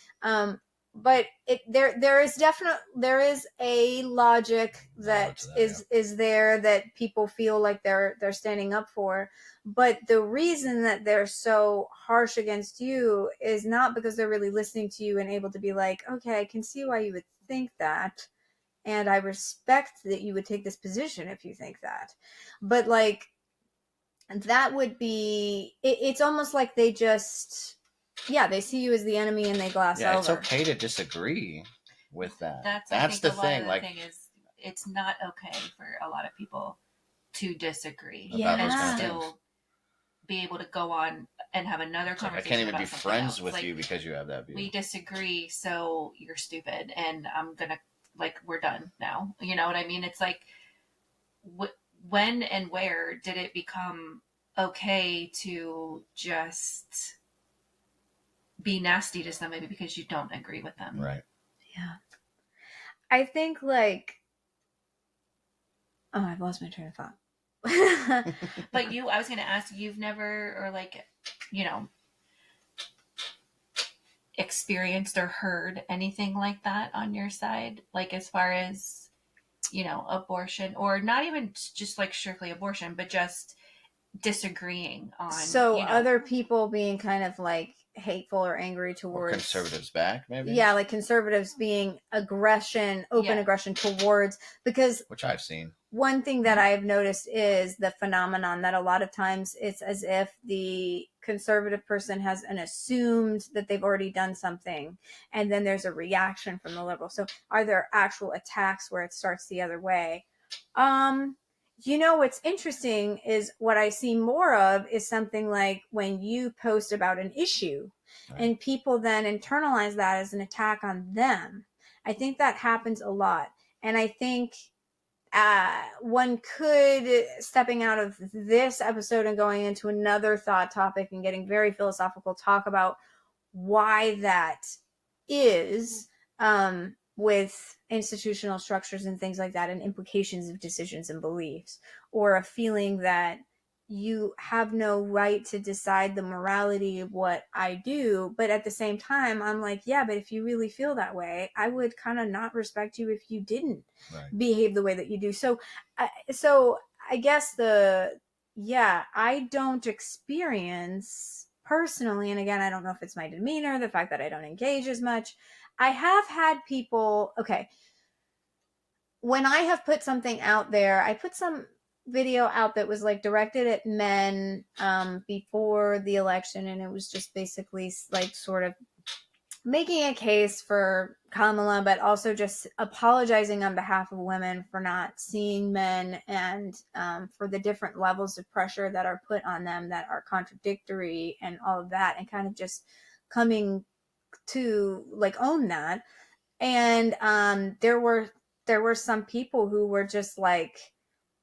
S1: But there is a logic that is there that people feel like they're standing up for. But the reason that they're so harsh against you is not because they're really listening to you and able to be like, okay, I can see why you would think that, and I respect that you would take this position if you think that. But like, that would be, it's almost like they just, they see you as the enemy and they glass over.
S3: It's okay to disagree with that.
S2: That's I think the thing. Like, thing is, it's not okay for a lot of people to disagree and still be able to go on and have another conversation.
S3: Like, I can't even be friends
S2: else.
S3: with you because you have that view.
S2: We disagree, so you're stupid, and I'm gonna, like, we're done now. You know what I mean? It's like, when and where did it become okay to just be nasty to somebody because you don't agree with them?
S3: Right.
S1: Yeah. I think, like, Oh, I've lost my train of thought.
S2: But I was going to ask, you've never, or like, you know, experienced or heard anything like that on your side? Like, as far as, abortion, or not even just like strictly abortion, but just disagreeing on,
S1: So other people being kind of like hateful or angry
S3: or
S1: towards
S3: conservatives back, maybe.
S1: Yeah, like conservatives being open aggression towards, because
S3: which I've seen.
S1: One thing that I've noticed is the phenomenon that a lot of times it's as if the conservative person has an assumed that they've already done something, and then there's a reaction from the liberal. So are there actual attacks where it starts the other way? What's interesting is what I see more of is something like when you post about an issue, right, and people then internalize that as an attack on them. I think that happens a lot. And I think one could, stepping out of this episode and going into another thought topic and getting very philosophical, talk about why that is, with institutional structures and things like that, and implications of decisions and beliefs, or a feeling that you have no right to decide the morality of what I do. But at the same time, I'm like, yeah, but if you really feel that way, I would kind of not respect you if you didn't behave the way that you do. So I guess I don't experience personally, and again, I don't know if it's my demeanor, the fact that I don't engage as much. I have had people, okay, when I have put something out there, I put some video out that was like directed at men before the election, and it was just basically like sort of making a case for Kamala, but also just apologizing on behalf of women for not seeing men, and for the different levels of pressure that are put on them that are contradictory and all of that, and kind of just coming to like own that. And there were some people who were just like,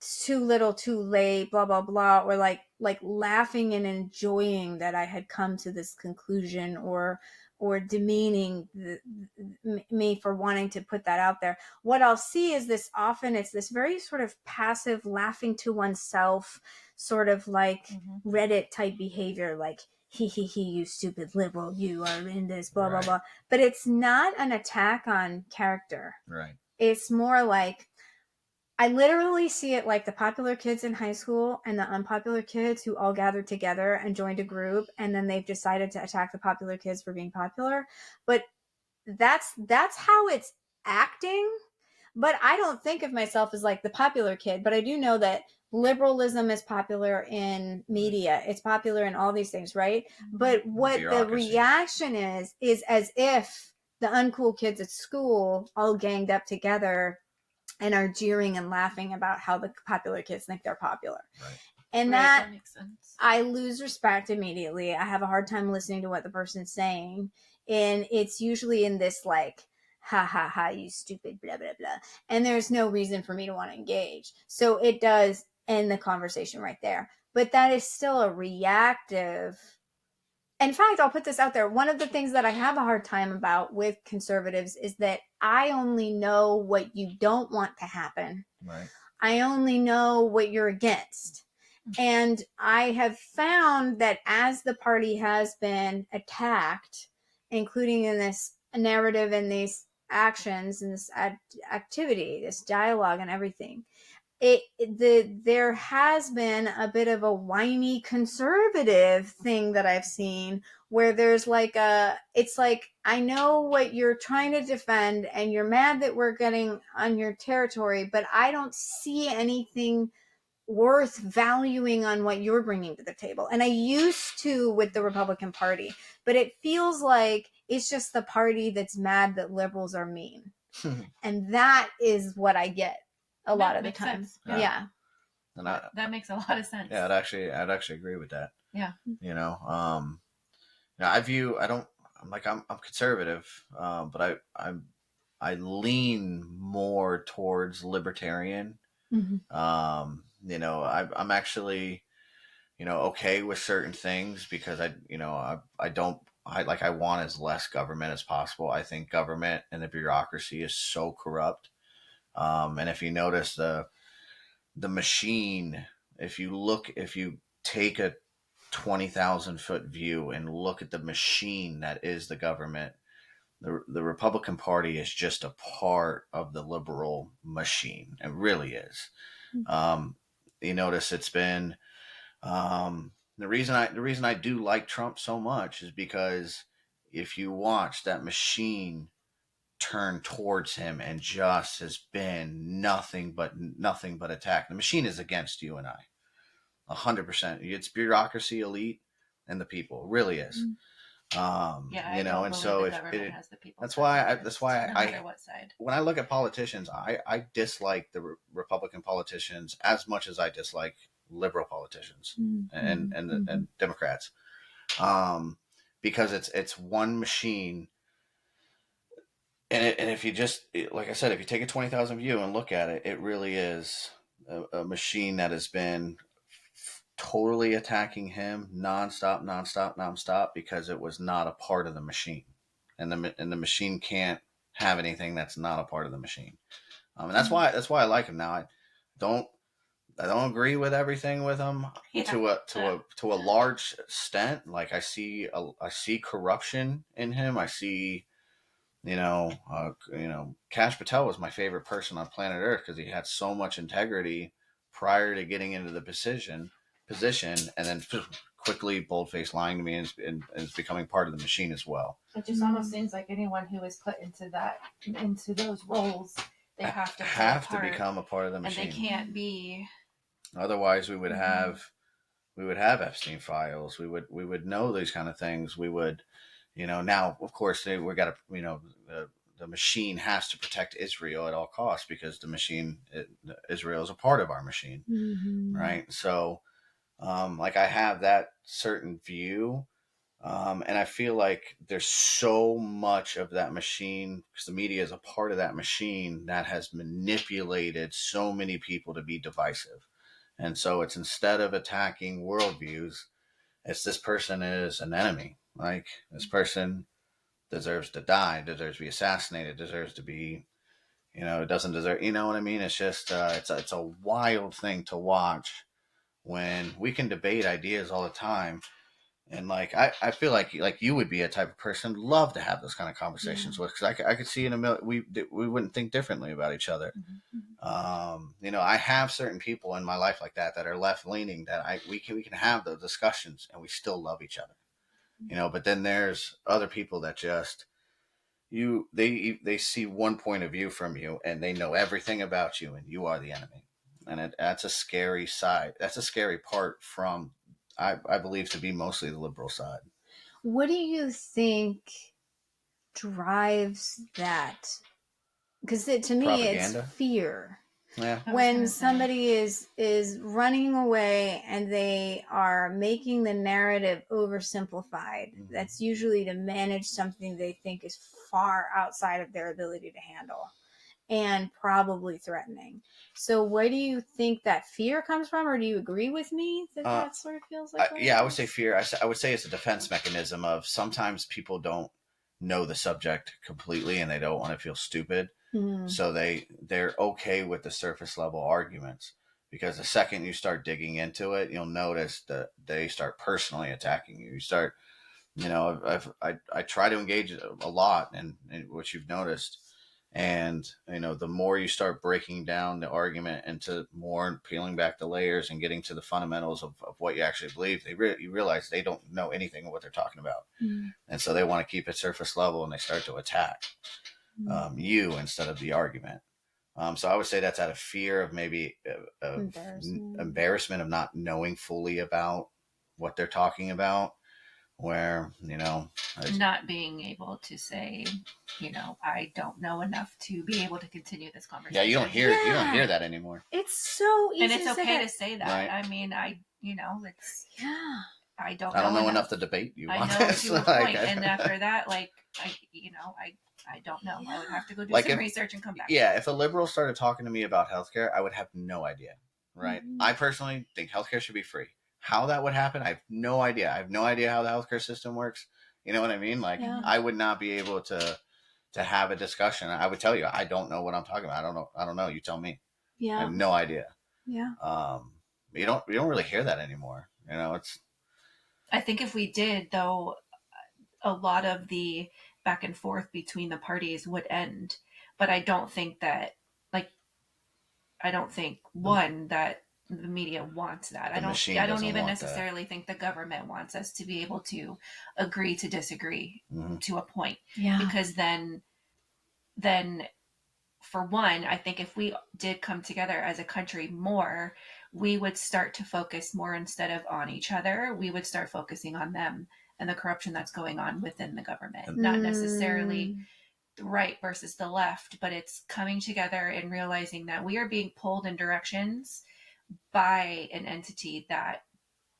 S1: too little too late, blah blah blah, or like laughing and enjoying that I had come to this conclusion, or demeaning me for wanting to put that out there. What I'll see is this often, it's this very sort of passive laughing to oneself, sort of like Reddit type behavior, like he, you stupid liberal, you are in this, blah blah blah. But it's not an attack on character.
S3: Right.
S1: It's more like, I literally see it like the popular kids in high school and the unpopular kids who all gathered together and joined a group, and then they've decided to attack the popular kids for being popular. But that's how it's acting. But I don't think of myself as like the popular kid, but I do know that liberalism is popular in media. It's popular in all these things, right? But what the reaction is as if the uncool kids at school all ganged up together and are jeering and laughing about how the popular kids think they're popular.
S3: Right.
S1: And that makes sense. I lose respect immediately. I have a hard time listening to what the person's saying. And it's usually in this like, ha ha ha, you stupid, blah, blah, blah. And there's no reason for me to want to engage. So it does end the conversation right there. But that is still a reactive. In fact, I'll put this out there. One of the things that I have a hard time about with conservatives is that I only know what you don't want to happen.
S3: Right.
S1: I only know what you're against. And I have found that as the party has been attacked, including in this narrative and these actions and this activity, this dialogue and everything, there has been a bit of a whiny conservative thing that I've seen, where there's like it's like, I know what you're trying to defend and you're mad that we're getting on your territory, but I don't see anything worth valuing on what you're bringing to the table. And I used to with the Republican Party, but it feels like it's just the party that's mad that liberals are mean. And that is what I get a lot of the time. Yeah.
S3: And
S2: that makes a lot of sense.
S3: Yeah, I'd actually agree with that.
S2: Yeah.
S3: I'm conservative, but I lean more towards libertarian.
S1: Mm-hmm.
S3: I'm actually, okay with certain things because I want as less government as possible. I think government and the bureaucracy is so corrupt. And if you notice the machine, if you take a 20,000 foot view and look at the machine that is the government, the Republican Party is just a part of the liberal machine. It really is. Um, you notice it's been the reason I do like Trump so much is because if you watch that machine turn towards him and just has been nothing but attack. The machine is against you and I, 100%. It's bureaucracy, elite, and the people. It really is.
S2: Yeah, I don't
S3: And
S2: believe
S3: so
S2: the
S3: if
S2: government has the people.
S3: that's why
S2: no matter what side.
S3: when I look at politicians, I dislike the Republican politicians as much as I dislike liberal politicians and Democrats, because it's one machine. And if you just, like I said, if you take a 20,000 view and look at it, it really is a machine that has been totally attacking him nonstop, because it was not a part of the machine, and the machine can't have anything that's not a part of the machine. And that's why I like him now. Don't I don't agree with everything with him to a large extent. Like I see corruption in him. I see Kash Patel was my favorite person on planet Earth because he had so much integrity prior to getting into the position, and then quickly bold-faced lying to me and is becoming part of the machine as well.
S2: It just almost seems like anyone who is put into those roles, they have to
S3: become a part of the machine,
S2: and they can't be.
S3: Otherwise, we would have Epstein files. We would know these kind of things. We would. Now, of course, we got to, the machine has to protect Israel at all costs because Israel is a part of our machine, right? So, like I have that certain view, and I feel like there's so much of that machine because the media is a part of that machine that has manipulated so many people to be divisive. And so it's instead of attacking worldviews, it's this person is an enemy. Like this person deserves to die, deserves to be assassinated, deserves to be, doesn't deserve. You know what I mean? It's just it's a wild thing to watch when we can debate ideas all the time. And like I feel like you would be a type of person love to have those kind of conversations with because I could see in a minute we wouldn't think differently about each other. I have certain people in my life like that are left leaning that we can have those discussions and we still love each other. But then there's other people that just they see one point of view from you and they know everything about you and you are the enemy, and that's a scary side. That's a scary part from I believe to be mostly the liberal side.
S1: What do you think drives that? Because to me,
S3: Propaganda?
S1: it's fear.
S3: Yeah.
S1: When somebody is running away and they are making the narrative oversimplified, that's usually to manage something they think is far outside of their ability to handle and probably threatening. So where do you think that fear comes from, or do you agree with me that sort of feels like
S3: I would say fear. I would say it's a defense mechanism of sometimes people don't know the subject completely and they don't want to feel stupid. So they're okay with the surface level arguments, because the second you start digging into it, you'll notice that they start personally attacking you. You start, I try to engage a lot, and what you've noticed, and the more you start breaking down the argument into more and peeling back the layers and getting to the fundamentals of what you actually believe, you realize they don't know anything of what they're talking about, and so they want to keep it surface level and they start to attack you instead of the argument. So I would say that's out of fear of maybe embarrassment of not knowing fully about what they're talking about, where
S2: not being able to say, I don't know enough to be able to continue this conversation.
S3: Yeah, you don't hear that anymore.
S1: It's so easy,
S2: and it's okay to say that.
S3: Right.
S2: I mean, it's I don't
S3: know enough to debate you.
S2: I know to a point, and after that, I don't know. I would have to go do some research and come back.
S3: Yeah, if a liberal started talking to me about healthcare, I would have no idea. Right? I personally think healthcare should be free. How that would happen, I have no idea. I have no idea how the healthcare system works. You know what I mean? I would not be able to have a discussion. I would tell you, I don't know what I'm talking about. I don't know. You tell me.
S1: Yeah.
S3: I have no idea.
S1: Yeah.
S3: You don't really hear that anymore. It's
S2: I think if we did, though, a lot of the back and forth between the parties would end. But I don't think that, like, I don't think
S3: the,
S2: one that the media wants that.
S3: the
S2: I
S3: machine
S2: don't
S3: doesn't
S2: even
S3: want that.
S2: necessarily think the government wants us to be able to agree to disagree
S3: Mm-hmm.
S2: to a point.
S1: Yeah.
S2: Because then for one, I think if we did come together as a country more, we would start to focus more instead of on each other. We would start focusing on them and the corruption that's going on within the government. Not necessarily the right versus the left, but it's coming together and realizing that we are being pulled in directions by an entity that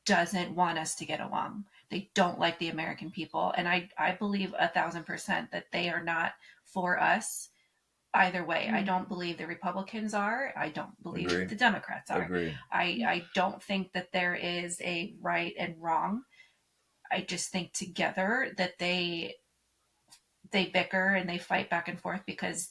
S2: doesn't want us to get along. They don't like the American people. And I believe 1,000% that they are not for us either way. I don't believe the Republicans are. I don't believe
S3: Agree.
S2: the Democrats are.
S3: Agree.
S2: I don't think that there is a right and wrong. I just think together that they bicker and they fight back and forth because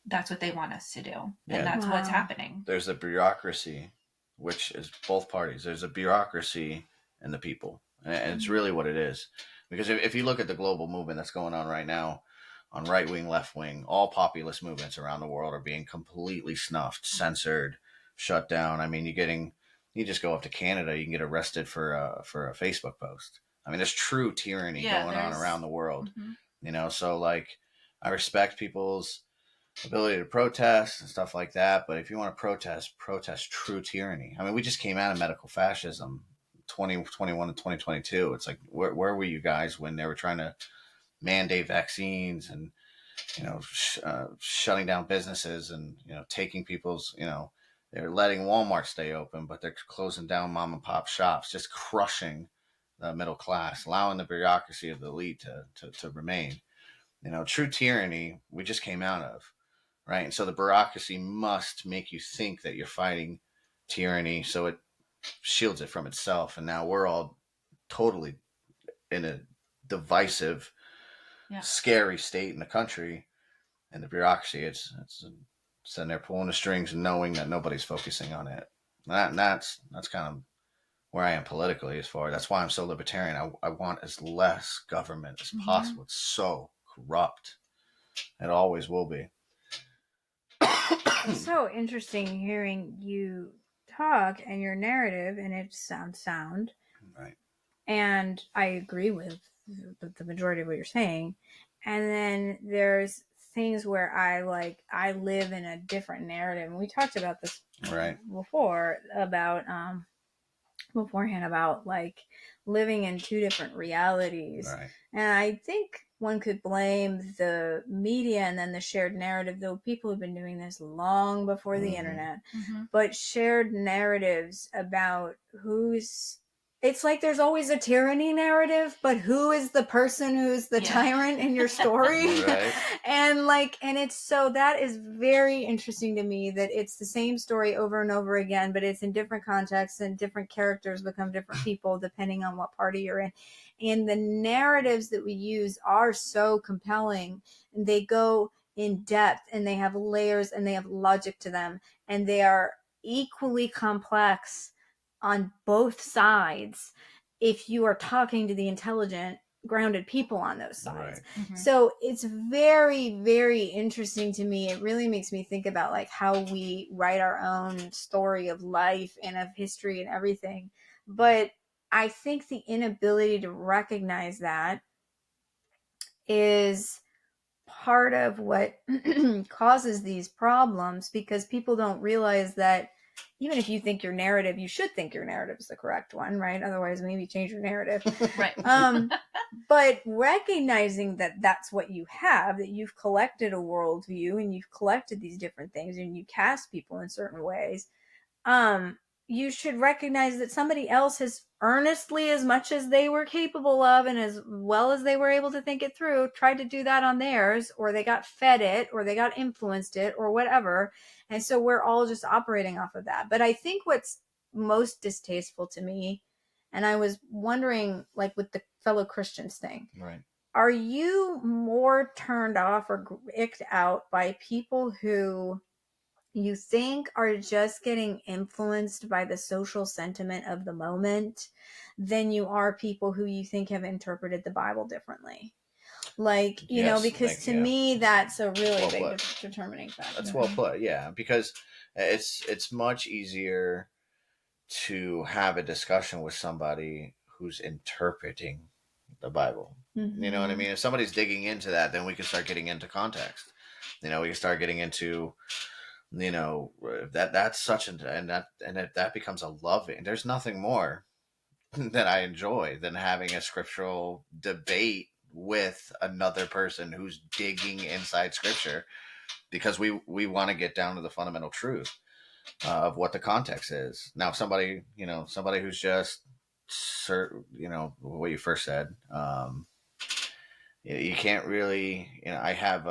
S2: that's what they want us to do.
S3: Yeah.
S2: And that's what's
S1: Wow.
S2: happening.
S3: There's a bureaucracy, which is both parties. There's a bureaucracy and the people. And it's really what it is. Because if you look at the global movement that's going on right now, on right wing, left wing, all populist movements around the world are being completely snuffed, censored, shut down. I mean, you just go up to Canada, you can get arrested for a Facebook post. I mean, there's true tyranny going on around the world. So like, I respect people's ability to protest and stuff like that. But if you want to protest true tyranny. I mean, we just came out of medical fascism, 2021 and 2022. It's like, where were you guys when they were trying to mandate vaccines and shutting down businesses and taking people's they're letting Walmart stay open, but they're closing down mom and pop shops, just crushing the middle class, allowing the bureaucracy of the elite to remain. True tyranny we just came out of, right? And so the bureaucracy must make you think that you're fighting tyranny, so it shields it from itself. And now we're all totally in a divisive, scary state in the country, and the bureaucracy, it's sitting there pulling the strings and knowing that nobody's focusing on it. That's kind of where I am politically. As far that's why I'm so libertarian. I want as less government as possible. It's so corrupt. It always will be.
S1: It's so interesting hearing you talk and your narrative, and it sounds sound.
S3: Right.
S1: And I agree with the majority of what you're saying. And then there's things where I live in a different narrative. And we talked about this
S3: right
S1: before about beforehand about like living in two different realities.
S3: Right.
S1: And I think one could blame the media and then the shared narrative, though people have been doing this long before the internet, but shared narratives about it's like there's always a tyranny narrative, but who is the person who's the tyrant in your story?
S3: Right.
S1: and it's so that is very interesting to me that it's the same story over and over again, but it's in different contexts and different characters become different people depending on what party you're in. And the narratives that we use are so compelling, and they go in depth and they have layers and they have logic to them, and they are equally complex on both sides if you are talking to the intelligent, grounded people on those sides. Right. So it's very, very interesting to me. It really makes me think about like how we write our own story of life and of history and everything. But I think the inability to recognize that is part of what causes these problems, because people don't realize that even if you think your narrative, you should think your narrative is the correct one, right? Otherwise, maybe change your narrative.
S2: Right.
S1: But recognizing that that's what you have, that you've collected a worldview and you've collected these different things and you cast people in certain ways, you should recognize that somebody else has earnestly, as much as they were capable of and as well as they were able to think it through, tried to do that on theirs, or they got fed it, or they got influenced it, or whatever. And so we're all just operating off of that. But I think what's most distasteful to me, and I was wondering, like with the fellow Christians thing,
S3: right,
S1: are you more turned off or icked out by people who you think are just getting influenced by the social sentiment of the moment than you are people who you think have interpreted the Bible differently. Like,
S3: Yes,
S1: because to
S3: yeah.
S1: me, that's a really
S3: Well
S1: big
S3: put.
S1: determining factor.
S3: That's well put. Yeah, because it's much easier to have a discussion with somebody who's interpreting the Bible. You know what I mean? If somebody's digging into that, then we can start getting into context. We can start getting into, that's such an, and that becomes a loving. There's nothing more that I enjoy than having a scriptural debate with another person who's digging inside scripture, because we want to get down to the fundamental truth of what the context is. Now, somebody who's just, what you first said, you can't really, I have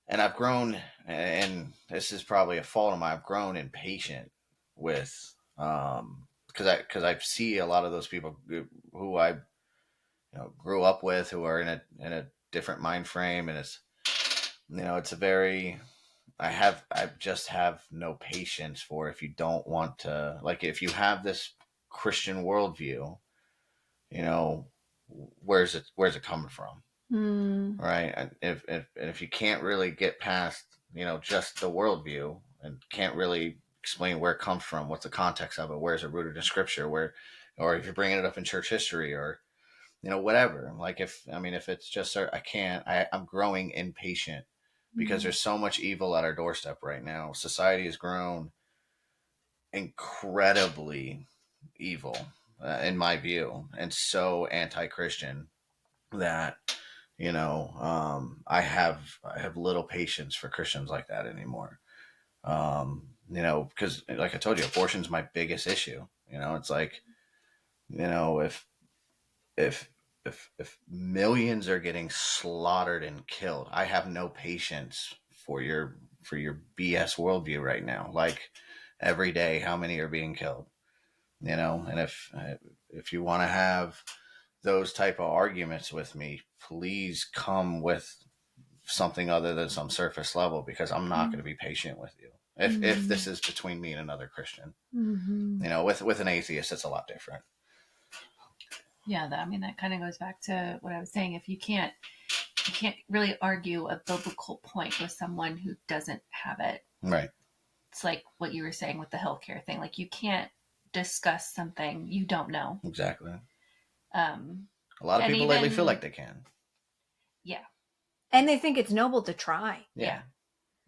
S3: and I've grown, and this is probably a fault of mine. I've grown impatient with, because I see a lot of those people who I grew up with, who are in a different mind frame, and it's a very, I just have no patience for, if you don't want to, like, if you have this Christian worldview, you know, where's it coming from? Right. And if you can't really get past, just the worldview, and can't really explain where it comes from, what's the context of it, where is it rooted in scripture, or if you're bringing it up in church history, or, whatever. Like, if it's just, I'm growing impatient, because there's so much evil at our doorstep right now. Society has grown incredibly evil, in my view, and so anti-Christian that, I have little patience for Christians like that anymore. Because, like I told you, abortion's my biggest issue. It's like, if if if millions are getting slaughtered and killed, I have no patience for your BS worldview right now. Like, every day, how many are being killed? And if you want to have those type of arguments with me, please come with something other than some surface level, because I'm not going to be patient with you. If this is between me and another Christian, with an atheist, it's a lot different.
S2: Yeah, that kind of goes back to what I was saying. If you can't really argue a biblical point with someone who doesn't have it.
S3: Right.
S2: It's like what you were saying with the healthcare thing. Like, you can't discuss something you don't know.
S3: Exactly.
S2: A
S3: lot of people lately feel like they can.
S2: Yeah.
S1: And they think it's noble to try.
S2: Yeah.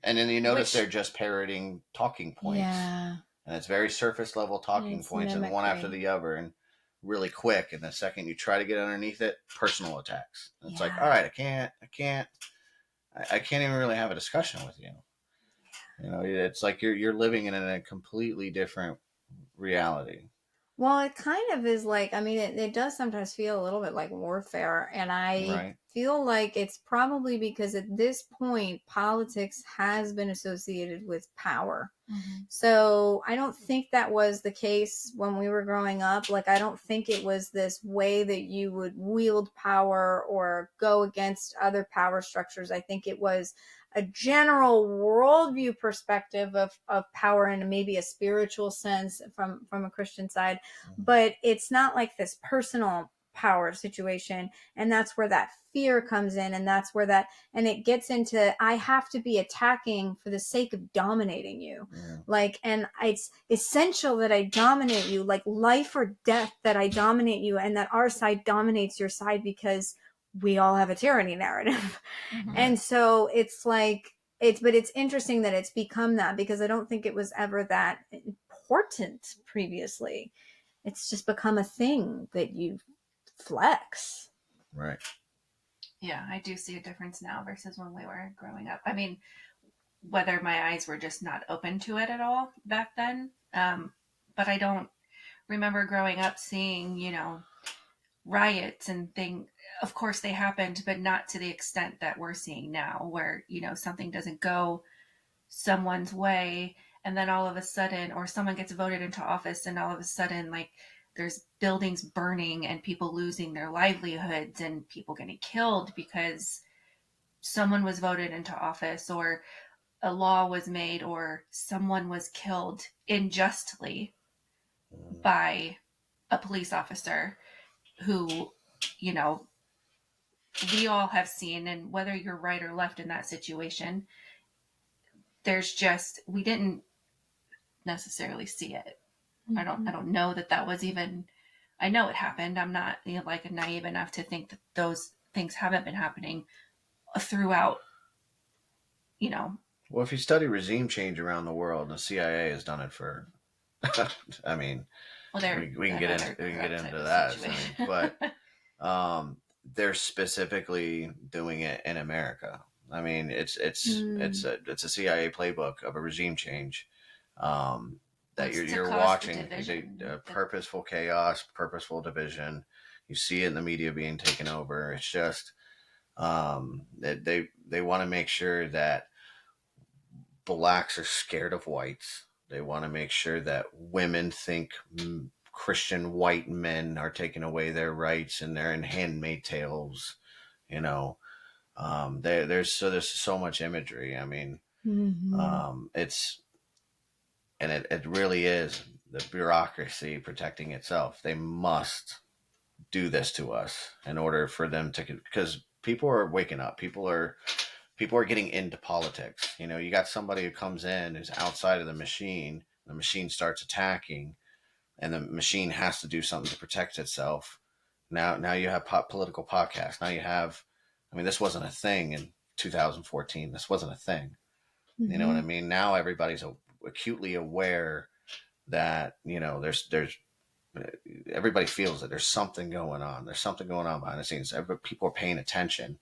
S3: And then you notice they're just parroting talking points.
S1: Yeah.
S3: And it's very surface level talking points, and one after the other, and really quick. And the second you try to get underneath it, personal attacks. And it's like, all right, I can't even really have a discussion with you. It's like you're living in a completely different reality.
S1: Well, it kind of is like, it does sometimes feel a little bit like warfare. And I feel like it's probably because at this point, politics has been associated with power. So I don't think that was the case when we were growing up. Like, I don't think it was this way that you would wield power or go against other power structures. I think it was a general worldview perspective of power in maybe a spiritual sense from a Christian side, but it's not like this personal power situation. And that's where that fear comes in, and that's where and it gets into, I have to be attacking for the sake of dominating you. Like, and it's essential that I dominate you, like life or death, that I dominate you, and that our side dominates your side, because we all have a tyranny narrative. And so it's like, but it's interesting that it's become that, because I don't think it was ever that important previously. It's just become a thing that you flex.
S3: Right.
S2: Yeah, I do see a difference now versus when we were growing up. Whether my eyes were just not open to it at all back then. But I don't remember growing up seeing, riots and things. Of course they happened, but not to the extent that we're seeing now, where, something doesn't go someone's way, and then all of a sudden, or someone gets voted into office, and all of a sudden, like, there's buildings burning and people losing their livelihoods and people getting killed because someone was voted into office, or a law was made or someone was killed unjustly by a police officer who, you know, we all have seen, and whether you're right or left in that situation, there's just, we didn't necessarily see it. I don't know that that was even, I know it happened. I'm not, you know, like naive enough to think that those things haven't been happening throughout, you know.
S3: Well, if you study regime change around the world, the CIA has done it for. I mean,
S2: Well, they're
S3: we can get into
S2: another corrupt type of
S3: that. I
S2: situation.
S3: mean, but they're specifically doing it in America. I mean, it's a CIA playbook of a regime change that
S2: What's to
S3: you're
S2: cause the
S3: watching.
S2: division?
S3: Purposeful chaos, purposeful division. You see it in the media being taken over. It's just they want to make sure that blacks are scared of whites. They want to make sure that women think Christian white men are taking away their rights and they're in handmaid tales. You know, there's so much imagery. I mean, it's and it really is the bureaucracy protecting itself. They must do this to us in order for them to, because people are waking up. People are getting into politics. You know, you got somebody who comes in who's outside of the machine starts attacking, and the machine has to do something to protect itself. Now you have political podcasts. Now you have, I mean, this wasn't a thing in 2014. This wasn't a thing. You know what I mean? Now everybody's acutely aware that, you know, there's everybody feels that there's something going on. There's something going on behind the scenes. People are paying attention.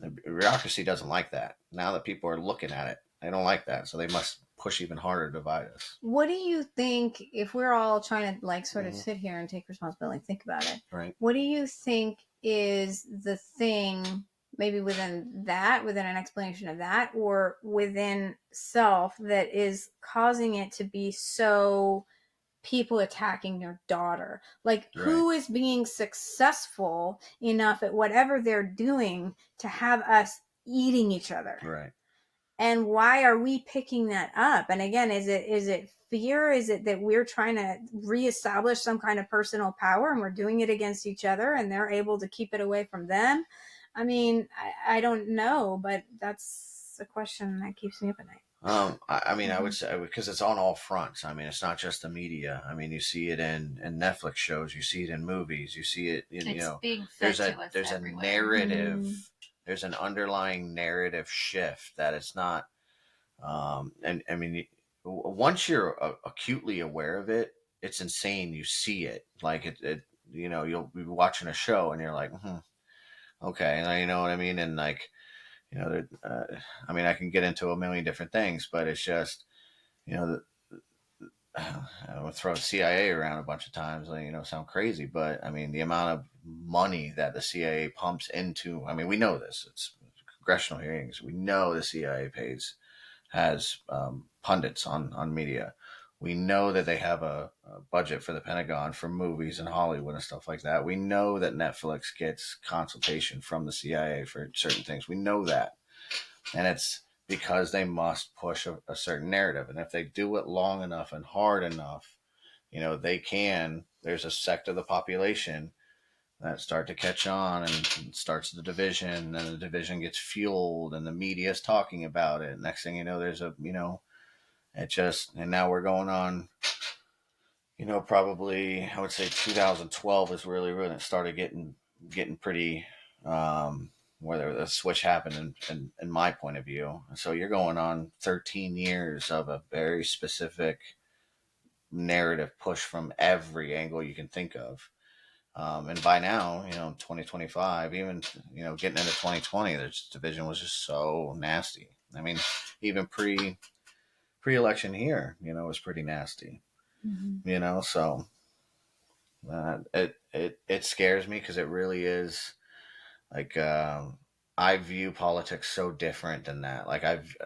S3: The bureaucracy doesn't like that. Now that people are looking at it, they don't like that. So they must push even harder to divide us.
S1: What do you think, if we're all trying to like sort of sit here and take responsibility and think about it,
S3: Right.
S1: what do you think is the thing, maybe within an explanation of that, or within self, that is causing it to be so people attacking their daughter? Like, who is being successful enough at whatever they're doing to have us eating each other?
S3: Right.
S1: And why are we picking that up? And again, is it fear? Is it that we're trying to reestablish some kind of personal power and we're doing it against each other and they're able to keep it away from them? I mean, I don't know, but that's a question that keeps me up at night.
S3: I mean, I would say because it's on all fronts. I mean, it's not just the media. I mean, you see it in Netflix shows, you see it in movies, you see it in,
S2: It's
S3: you know,
S2: being fed
S3: there's
S2: to us
S3: there's a
S2: everywhere.
S3: narrative, there's an underlying narrative shift that it's not. And I mean, once you're acutely aware of it, it's insane. You see it like you know, you'll be watching a show and you're like, okay, and you know what I mean, and like, you know, I mean, I can get into a million different things, but it's just, you know, I would throw CIA around a bunch of times, like, you know, sound crazy, but I mean, the amount of money that the CIA pumps into, I mean, we know this. It's congressional hearings. We know the CIA has pundits on media. We know that they have a budget for the Pentagon for movies and Hollywood and stuff like that. We know that Netflix gets consultation from the CIA for certain things. We know that. And it's because they must push a certain narrative. And if they do it long enough and hard enough, you know, there's a sect of the population that start to catch on and starts the division, and the division gets fueled and the media is talking about it. Next thing you know, there's a, you know, it just, and now we're going on, you know, probably I would say 2012 is really when it started getting pretty, where the switch happened in my point of view. So you're going on 13 years of a very specific narrative push from every angle you can think of. And by now, you know, 2025, even, you know, getting into 2020, this division was just so nasty. I mean, even pre-election here, you know, was pretty nasty. You know, so it scares me because it really is like, I view politics so different than that. Like I've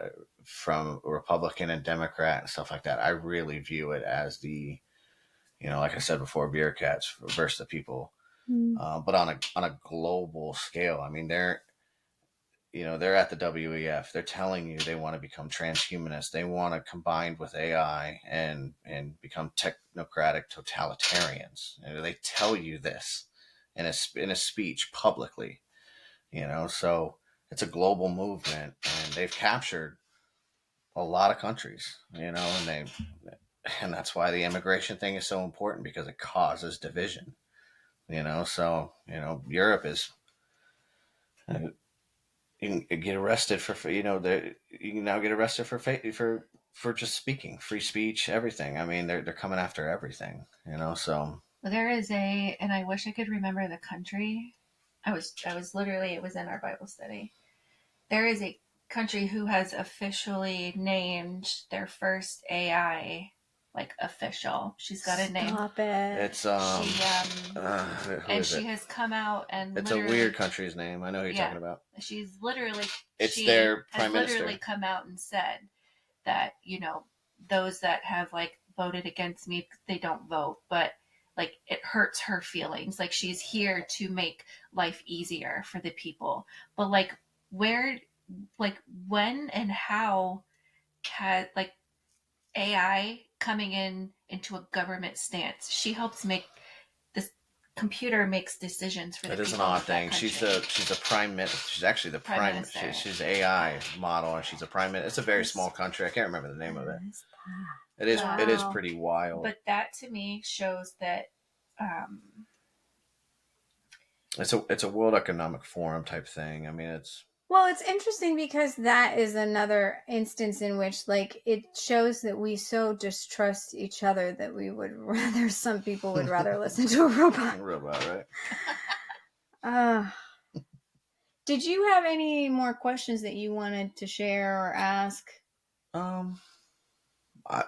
S3: from Republican and Democrat and stuff like that. I really view it as the, you know, like I said before, beer cats versus the people. But on a global scale, I mean, they're at the WEF. They're telling you they want to become transhumanists. They want to combine with AI and become technocratic totalitarians. They tell you this in a speech publicly. So it's a global movement, and they've captured a lot of countries. And that's why the immigration thing is so important, because it causes division. So Europe is. You can get arrested for you can now get arrested for just speaking, free speech, everything. I mean, they're coming after everything. So
S2: Well, there is and I wish I could remember the country. I was literally, it was in our Bible study. There is a country who has officially named their first AI, like, official. She's got a name.
S1: Stop it.
S3: it's who
S2: And
S3: is
S2: she
S3: it?
S2: has come out and
S3: It's a
S2: literally,
S3: weird country's name. I know who you're talking about.
S2: she's literally,
S3: It's
S2: she
S3: their
S2: has
S3: prime
S2: literally
S3: minister.
S2: come out and said that, those that have, like, voted against me, they don't vote, but, like, it hurts her feelings. Like, she's here to make life easier for the people. But, like, where, like, when and how had, like, AI coming into a government stance? She helps make this computer makes decisions for the
S3: It is an
S2: people
S3: odd
S2: of that
S3: thing.
S2: country.
S3: She's a prime minister. She's actually the
S2: Prime minister.
S3: She's AI model, and she's a prime minister. It's a very small country. I can't remember the name of it. It is
S1: Wow.
S3: pretty wild.
S2: But that to me shows that, um,
S3: It's a World Economic Forum type thing. I mean,
S1: Well, it's interesting because that is another instance in which, like, it shows that we so distrust each other that we would rather, some people would rather listen to a robot.
S3: robot, right?
S1: Uh, did you have any more questions that you wanted to share or ask?
S3: Um, I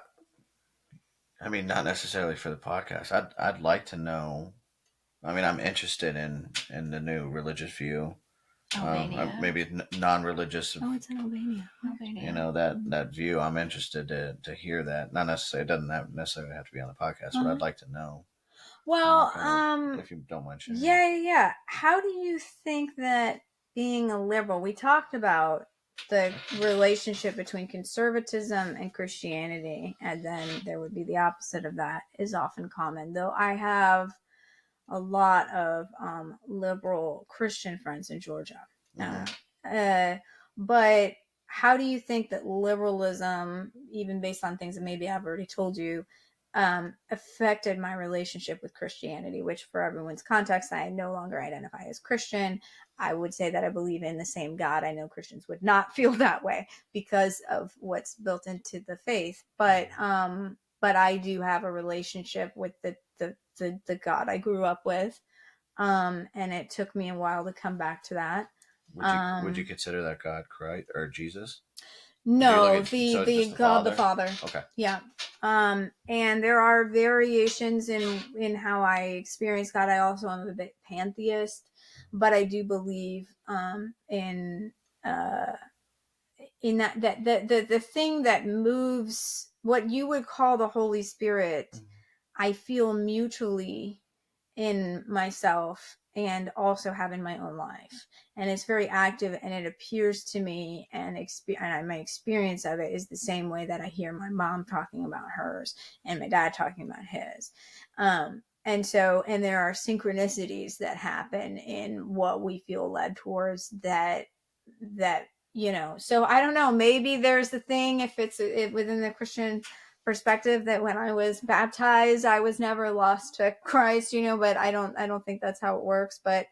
S3: I mean, not necessarily for the podcast. I'd like to know. I mean, I'm interested in the new religious view.
S2: Albania.
S3: Maybe non-religious.
S1: Oh, it's in Albania.
S2: Albania.
S3: That view. I'm interested to hear that. Not necessarily. It doesn't necessarily have to be on the podcast, but I'd like to know.
S1: Well,
S3: If you don't mind sharing.
S1: yeah. How do you think that being a liberal, we talked about the relationship between conservatism and Christianity, and then there would be the opposite of that, is often common. Though I have a lot of liberal Christian friends in Georgia. But how do you think that liberalism, even based on things that maybe I've already told you, affected my relationship with Christianity, which, for everyone's context, I no longer identify as Christian. I would say that I believe in the same God. I know Christians would not feel that way because of what's built into the faith. But I do have a relationship with the God I grew up with. And it took me a while to come back to that.
S3: Would you consider that God Christ or Jesus?
S1: No, the God the Father.
S3: Okay.
S1: Yeah. And there are variations in how I experience God. I also am a bit pantheist, but I do believe uh in that the thing that moves what you would call the Holy Spirit, I feel mutually in myself and also have in my own life, and it's very active, and it appears to me, and my experience of it is the same way that I hear my mom talking about hers and my dad talking about his. And there are synchronicities that happen in what we feel led towards, that so I don't know, maybe there's the thing, if it's within the Christian perspective, that when I was baptized I was never lost to Christ, but I don't think that's how it works. But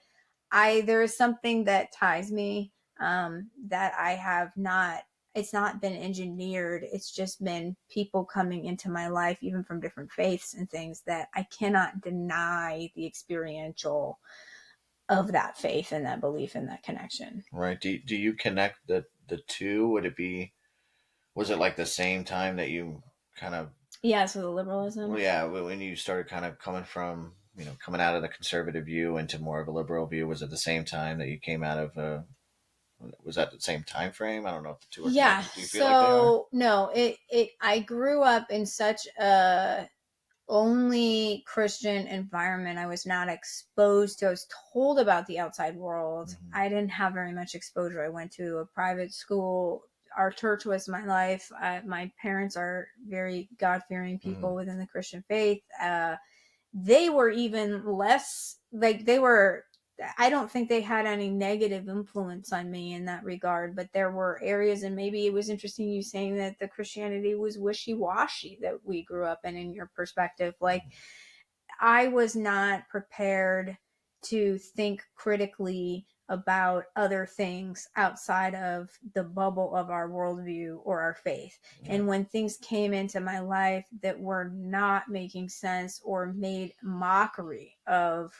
S1: there is something that ties me, that I have not, it's not been engineered, it's just been people coming into my life, even from different faiths and things, that I cannot deny the experiential of that faith and that belief and that connection.
S3: Right. Do you connect the two? Was it like the same time that you kind of?
S1: Yeah, so the liberalism.
S3: Well, yeah, when you started kind of coming out of the conservative view into more of a liberal view, was it the same time that you came out of? Was that the same time frame? I don't know if the two are
S1: Yeah.
S3: connected. Do you feel like they are?
S1: So no, I grew up in such a only Christian environment. I was not exposed to. I was told about the outside world.
S3: Mm-hmm.
S1: I didn't have very much exposure. I went to a private school. Our church was my life. My parents are very God-fearing people within the Christian faith. They were even less like they were. I don't think they had any negative influence on me in that regard, but there were areas, and maybe it was interesting you saying that the Christianity was wishy-washy that we grew up in your perspective. Like, I was not prepared to think critically about other things outside of the bubble of our worldview or our faith.
S3: Yeah.
S1: And when things came into my life that were not making sense or made mockery of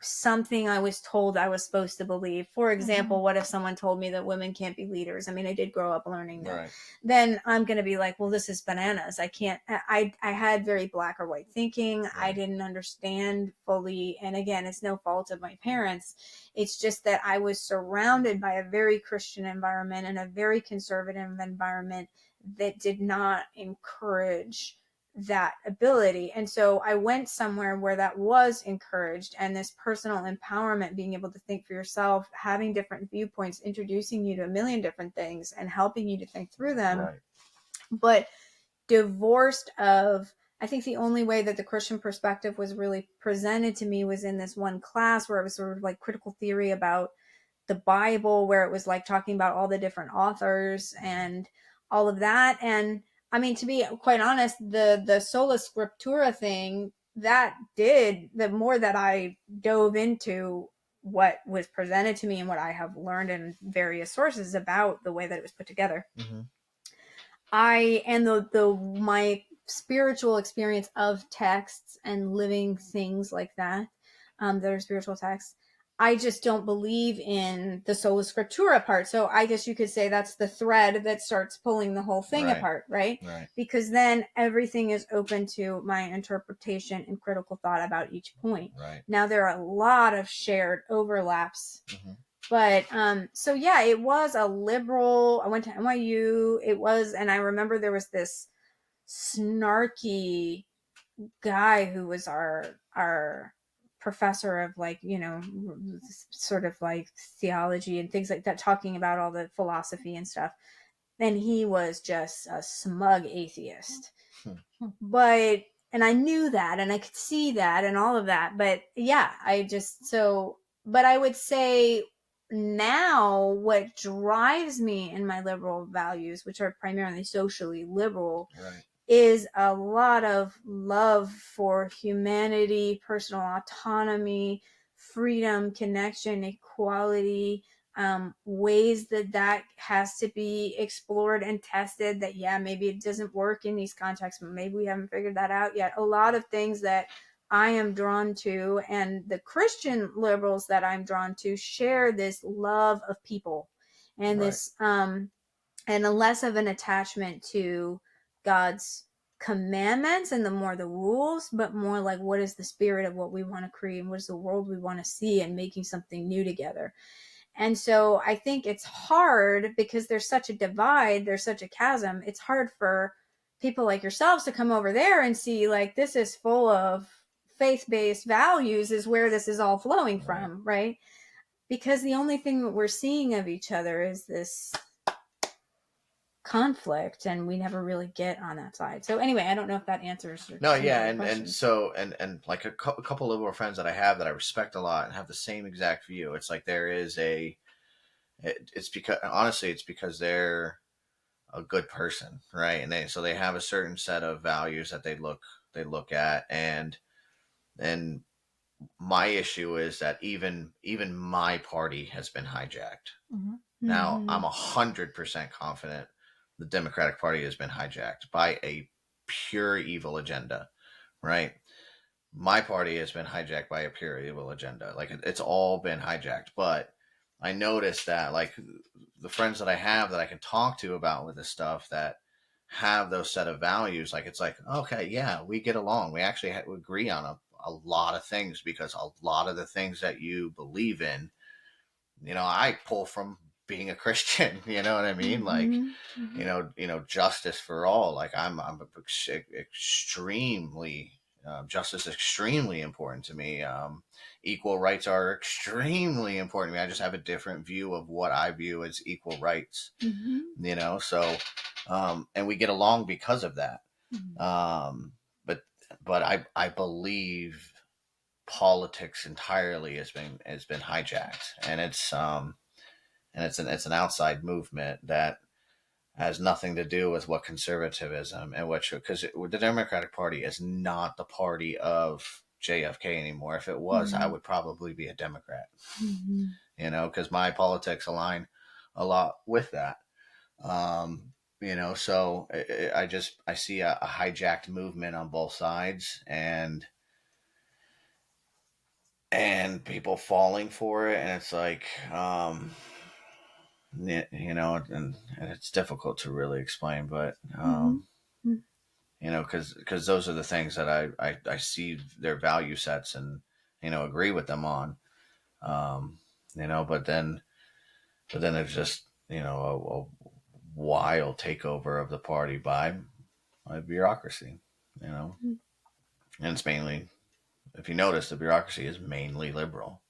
S1: something I was told I was supposed to believe. For example, what if someone told me that women can't be leaders? I mean, I did grow up learning that.
S3: Right.
S1: Then I'm going to be like, well, this is bananas. I can't, I had very black or white thinking.
S3: Right.
S1: I didn't understand fully. And again, it's no fault of my parents. It's just that I was surrounded by a very Christian environment and a very conservative environment that did not encourage that ability. And so I went somewhere where that was encouraged, and this personal empowerment, being able to think for yourself, having different viewpoints, introducing you to a million different things and helping you to think through them.
S3: Right.
S1: But divorced of, I think the only way that the Christian perspective was really presented to me was in this one class where it was sort of like critical theory about the Bible, where it was like talking about all the different authors and all of that. And I mean, to be quite honest, the sola scriptura thing, that did, the more that I dove into what was presented to me and what I have learned in various sources about the way that it was put together, I, and the my spiritual experience of texts and living things like that, that are spiritual texts, I just don't believe in the sola scriptura part. So I guess you could say that's the thread that starts pulling the whole thing apart, right? Because then everything is open to my interpretation and critical thought about each point.
S3: Right.
S1: Now, there are a lot of shared overlaps. But so yeah, it was a liberal. I went to NYU. It was, and I remember there was this snarky guy who was our professor of, like, you know, sort of like theology and things like that, talking about all the philosophy and stuff. And he was just a smug atheist. But, and I knew that, and I could see that and all of that. But yeah, I just, so, but I would say now what drives me in my liberal values, which are primarily socially liberal, is a lot of love for humanity, personal autonomy, freedom, connection, equality, ways that has to be explored and tested, that yeah, maybe it doesn't work in these contexts, but maybe we haven't figured that out yet. A lot of things that I am drawn to, and the Christian liberals that I'm drawn to, share this love of people and this and a less of an attachment to God's commandments and the more the rules, but more like what is the spirit of what we want to create and what is the world we want to see, and making something new together. And so I think it's hard because there's such a divide, there's such a chasm. It's hard for people like yourselves to come over there and see, like, this is full of faith-based values, is where this is all flowing from, right? Because the only thing that we're seeing of each other is this conflict, and we never really get on that side. So anyway, I don't know if that answers your
S3: and so and like a couple liberal friends that I have that I respect a lot and have the same exact view. It's like there is it's because, honestly, it's because they're a good person, right? And they have a certain set of values that they look at, and my issue is that even my party has been hijacked. Now, I'm 100% confident the Democratic Party has been hijacked by a pure evil agenda, right? My party has been hijacked by a pure evil agenda. Like, it's all been hijacked. But I noticed that, like, the friends that I have that I can talk to about with this stuff that have those set of values, like, it's like, okay, yeah, we get along. We actually agree on a lot of things, because a lot of the things that you believe in, you know, I pull from being a Christian. You know what I mean? Like, you know, justice for all. Like, I'm extremely Justice is extremely important to me. Equal rights are extremely important to me. I just have a different view of what I view as equal rights. So and we get along because of that. But I believe politics entirely has been hijacked, and it's an outside movement that has nothing to do with what conservatism and what, because the Democratic Party is not the party of JFK anymore. If it was, I would probably be a Democrat. Because my politics align a lot with that. So I see a hijacked movement on both sides, and people falling for it, and it's like, and it's difficult to really explain, but because those are the things that I see their value sets and agree with them on, but then there's just a wild takeover of the party by bureaucracy, and it's mainly, if you notice, the bureaucracy is mainly liberal.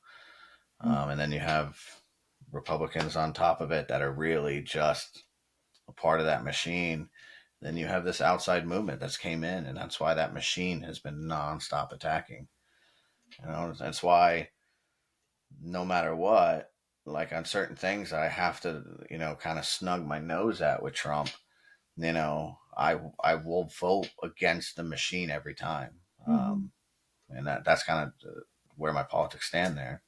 S3: And then you have Republicans on top of it that are really just a part of that machine. Then you have this outside movement that's came in, and that's why that machine has been nonstop attacking. That's why no matter what, like on certain things I have to, kind of snug my nose at with Trump, I will vote against the machine every time. And that's kind of where my politics stand there.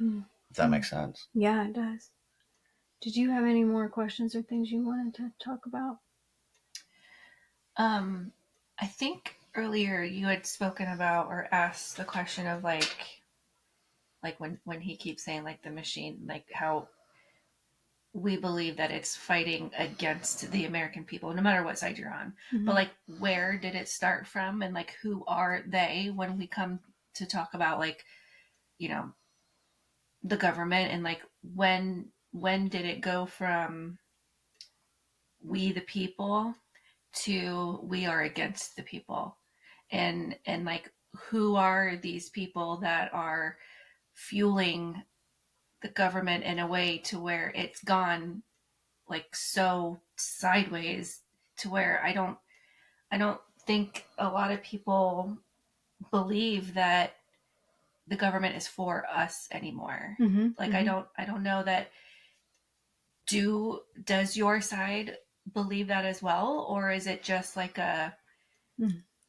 S3: If that makes sense.
S1: Yeah, it does. Did you have any more questions or things you wanted to talk about?
S2: I think earlier you had spoken about or asked the question of like when he keeps saying like the machine, like how we believe that it's fighting against the American people, no matter what side you're on. But like, where did it start from, and like, who are they when we come to talk about like, the government, and like when did it go from we the people to we are against the people, and like, who are these people that are fueling the government in a way to where it's gone like so sideways, to where I don't think a lot of people believe that the government is for us anymore. Like, I don't know that, does your side believe that as well, or is it just like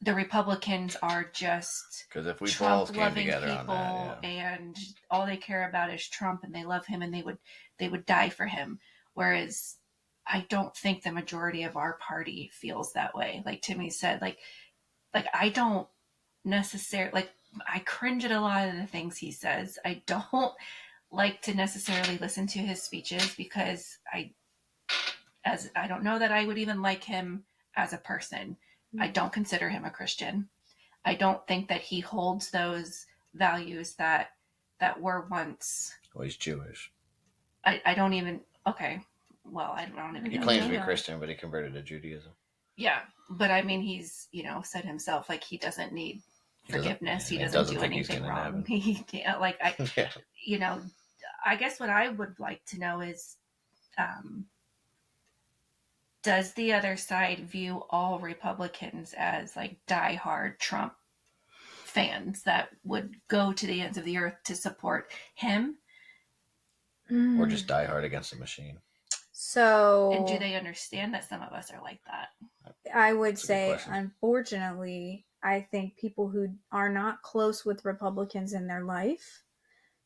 S2: the Republicans are just
S3: because if we
S2: Trump
S3: both came
S2: loving
S3: together
S2: people,
S3: on that,
S2: and all they care about is Trump, and they love him, and they would die for him. Whereas I don't think the majority of our party feels that way. Like Timmy said, like I don't necessarily, like, I cringe at a lot of the things he says. I don't like to necessarily listen to his speeches because I don't know that I would even like him as a person. I don't consider him a Christian. I don't think that he holds those values that were once.
S3: well, he's Jewish.
S2: I don't even. Okay, well, I don't even.
S3: He
S2: know
S3: claims to be
S2: that.
S3: Christian, but he converted to Judaism.
S2: Yeah, but I mean, he's said himself like he doesn't need forgiveness. He doesn't do anything wrong. He can't, like,
S3: Yeah.
S2: I guess what I would like to know is, does the other side view all Republicans as like diehard Trump fans that would go to the ends of the earth to support him?
S3: Or just die hard against the machine.
S1: So,
S2: And do they understand that some of us are like that?
S1: I would say, unfortunately, I think people who are not close with Republicans in their life,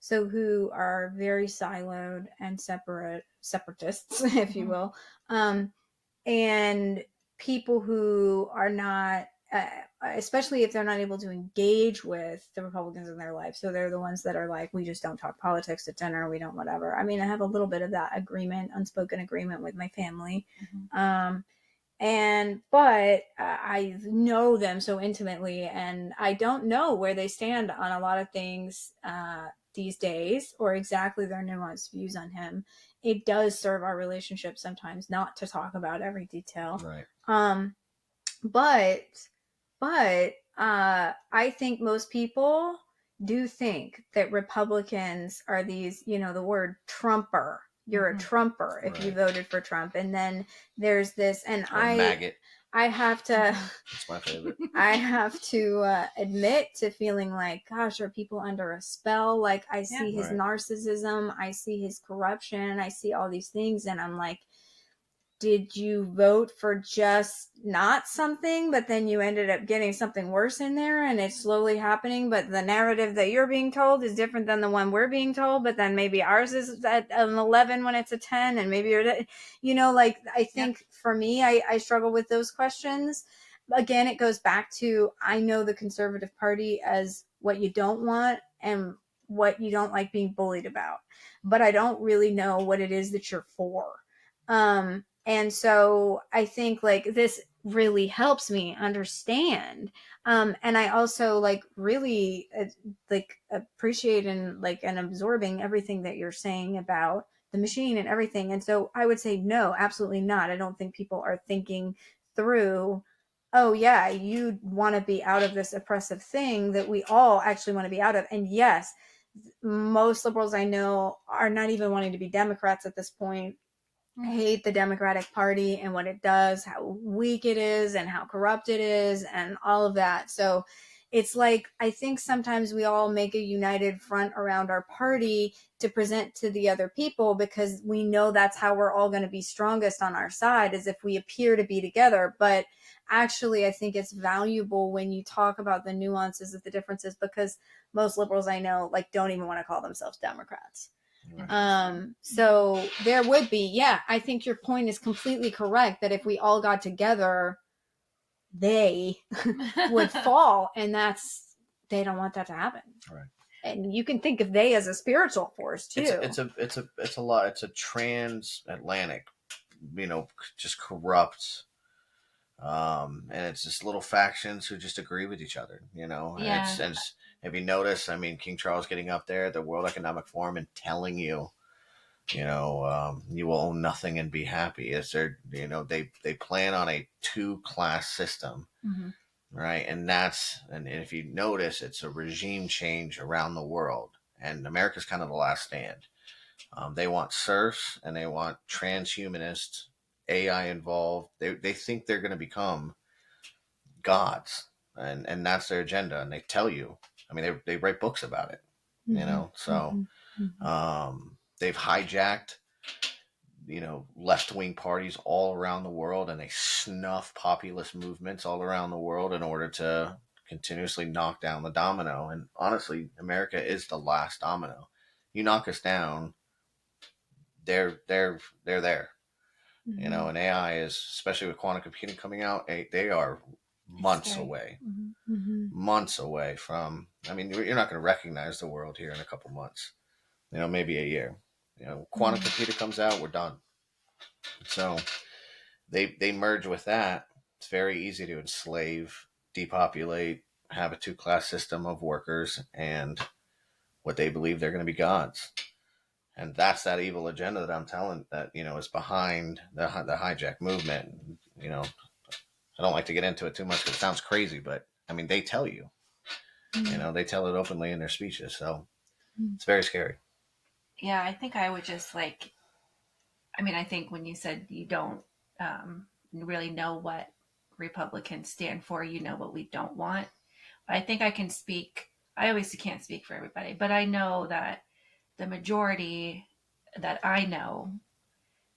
S1: so who are very siloed and separatists, if you will, and people who are not, especially if they're not able to engage with the Republicans in their life. So they're the ones that are like, we just don't talk politics at dinner. We don't whatever. I mean, I have a little bit of that agreement, unspoken agreement with my family. But I know them so intimately, and I don't know where they stand on a lot of things these days, or exactly their nuanced views on him. It does serve our relationship sometimes not to talk about every detail.
S3: Right.
S1: But I think most people do think that Republicans are these, the word Trumper. You're a Trumper if you
S3: Right.
S1: voted for Trump. And then there's this, and
S3: Or maggot.
S1: I have to,
S3: That's my favorite.
S1: I have to admit to feeling like, gosh, are people under a spell? Like, I see his
S3: Right.
S1: narcissism, I see his corruption, I see all these things, and I'm like, did you vote for just not something, but then you ended up getting something worse in there and it's slowly happening, but the narrative that you're being told is different than the one we're being told, but then maybe ours is at an 11 when it's a 10, and maybe you're, like, I think for me, I struggle with those questions. Again, it goes back to, I know the Conservative Party as what you don't want and what you don't like being bullied about, but I don't really know what it is that you're for. And so I think like this really helps me understand. And I also like really like appreciate and absorbing everything that you're saying about the machine and everything. And so I would say no, absolutely not. I don't think people are thinking through, oh yeah, you want to be out of this oppressive thing that we all actually want to be out of. And yes, most liberals I know are not even wanting to be Democrats at this point. I hate the Democratic Party and what it does, how weak it is, and how corrupt it is, and all of that. So it's like, I think sometimes we all make a united front around our party to present to the other people because we know that's how we're all going to be strongest on our side, is if we appear to be together. But actually, I think it's valuable when you talk about the nuances of the differences, because most liberals I know like don't even want to call themselves Democrats. So there would be, yeah, I think your point is completely correct that if we all got together, they would fall, and they don't want that to happen.
S3: Right.
S1: And you can think of they as a spiritual force too.
S3: It's a lot. It's a transatlantic, just corrupt. And it's just little factions who just agree with each other, and if you notice, I mean, King Charles getting up there at the World Economic Forum and telling you, you will own nothing and be happy. Is there, they plan on a 2-class system, right? And if you notice, it's a regime change around the world, and America's kind of the last stand. They want serfs and they want transhumanists, AI involved. They think they're going to become gods, and that's their agenda. And they tell you, I mean, they write books about it, so they've hijacked, left-wing parties all around the world, and they snuff populist movements all around the world in order to continuously knock down the domino. And honestly, America is the last domino. You knock us down, they're there. And AI is, especially with quantum computing coming out, they are months away. Months away from, I mean, you're not going to recognize the world here in a couple months, maybe a year. Quantum computer comes out, we're done. So they merge with that. It's very easy to enslave, depopulate, have a 2-class system of workers, and what they believe they're going to be gods. And that's that evil agenda that I'm telling that, is behind the hijack movement. I don't like to get into it too much because it sounds crazy, but I mean, they tell you, they tell it openly in their speeches. So it's very scary.
S2: Yeah, I think I would just I think when you said you don't really know what Republicans stand for, what we don't want. But I think I can speak, I obviously can't speak for everybody, but I know that the majority that I know,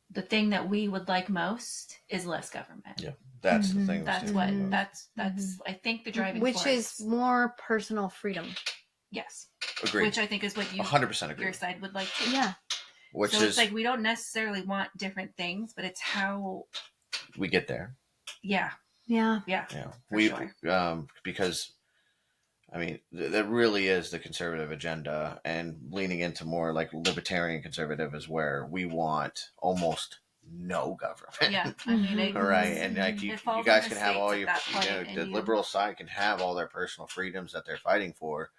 S2: the thing that we would like most is less government.
S3: Yeah, that's the thing.
S2: That's what that's I think the driving
S1: which
S2: force.
S1: is more personal freedom.
S2: Yes,
S3: agreed.
S2: Which I think is what you
S3: 100% agree.
S2: Your side would like to.
S1: Yeah.
S2: Which so it's like we don't necessarily want different things, but it's how
S3: we get there.
S1: Yeah.
S3: We sure. Because I mean, that really is the conservative agenda, and leaning into more like libertarian conservative is where we want almost no government.
S2: Yeah, I mean,
S3: right, and like you guys can have all your, the liberal side can have all their personal freedoms that they're fighting for,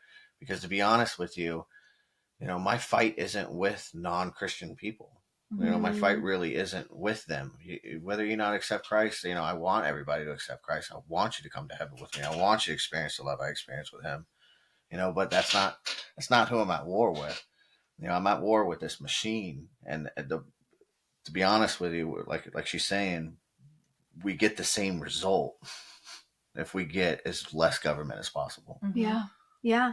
S3: because to be honest with you, my fight isn't with non-Christian people. My fight really isn't with them. Whether you not accept Christ, I want everybody to accept Christ. I want you to come to heaven with me. I want you to experience the love I experienced with him. But that's not who I'm at war with. I'm at war with this machine. And to be honest with you, like she's saying, we get the same result if we get as less government as possible.
S1: Yeah. Yeah.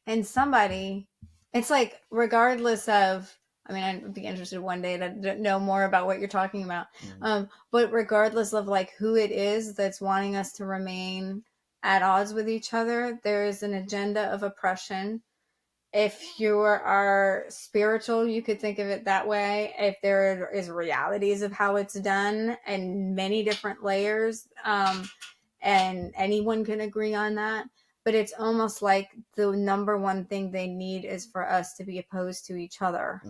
S1: And somebody, it's like, regardless of, I mean, I'd be interested one day to know more about what you're talking about. But regardless of like who it is that's wanting us to remain at odds with each other, there is an agenda of oppression. If you are spiritual, you could think of it that way. If there is realities of how it's done and many different layers, and anyone can agree on that. But it's almost like the number one thing they need is for us to be opposed to each other.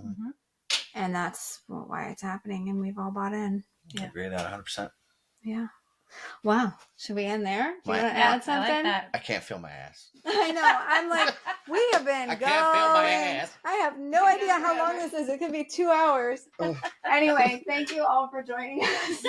S1: And that's why it's happening, and we've all bought in.
S3: I agree with that 100%.
S1: Yeah. Wow. Should we end there? Do you want to add something?
S2: I like that.
S3: I can't feel my ass.
S1: I know. I'm like, we have been
S3: I
S1: going.
S3: can't feel my ass.
S1: I have no idea how long this is. It could be 2 hours. Anyway, thank you all for joining us.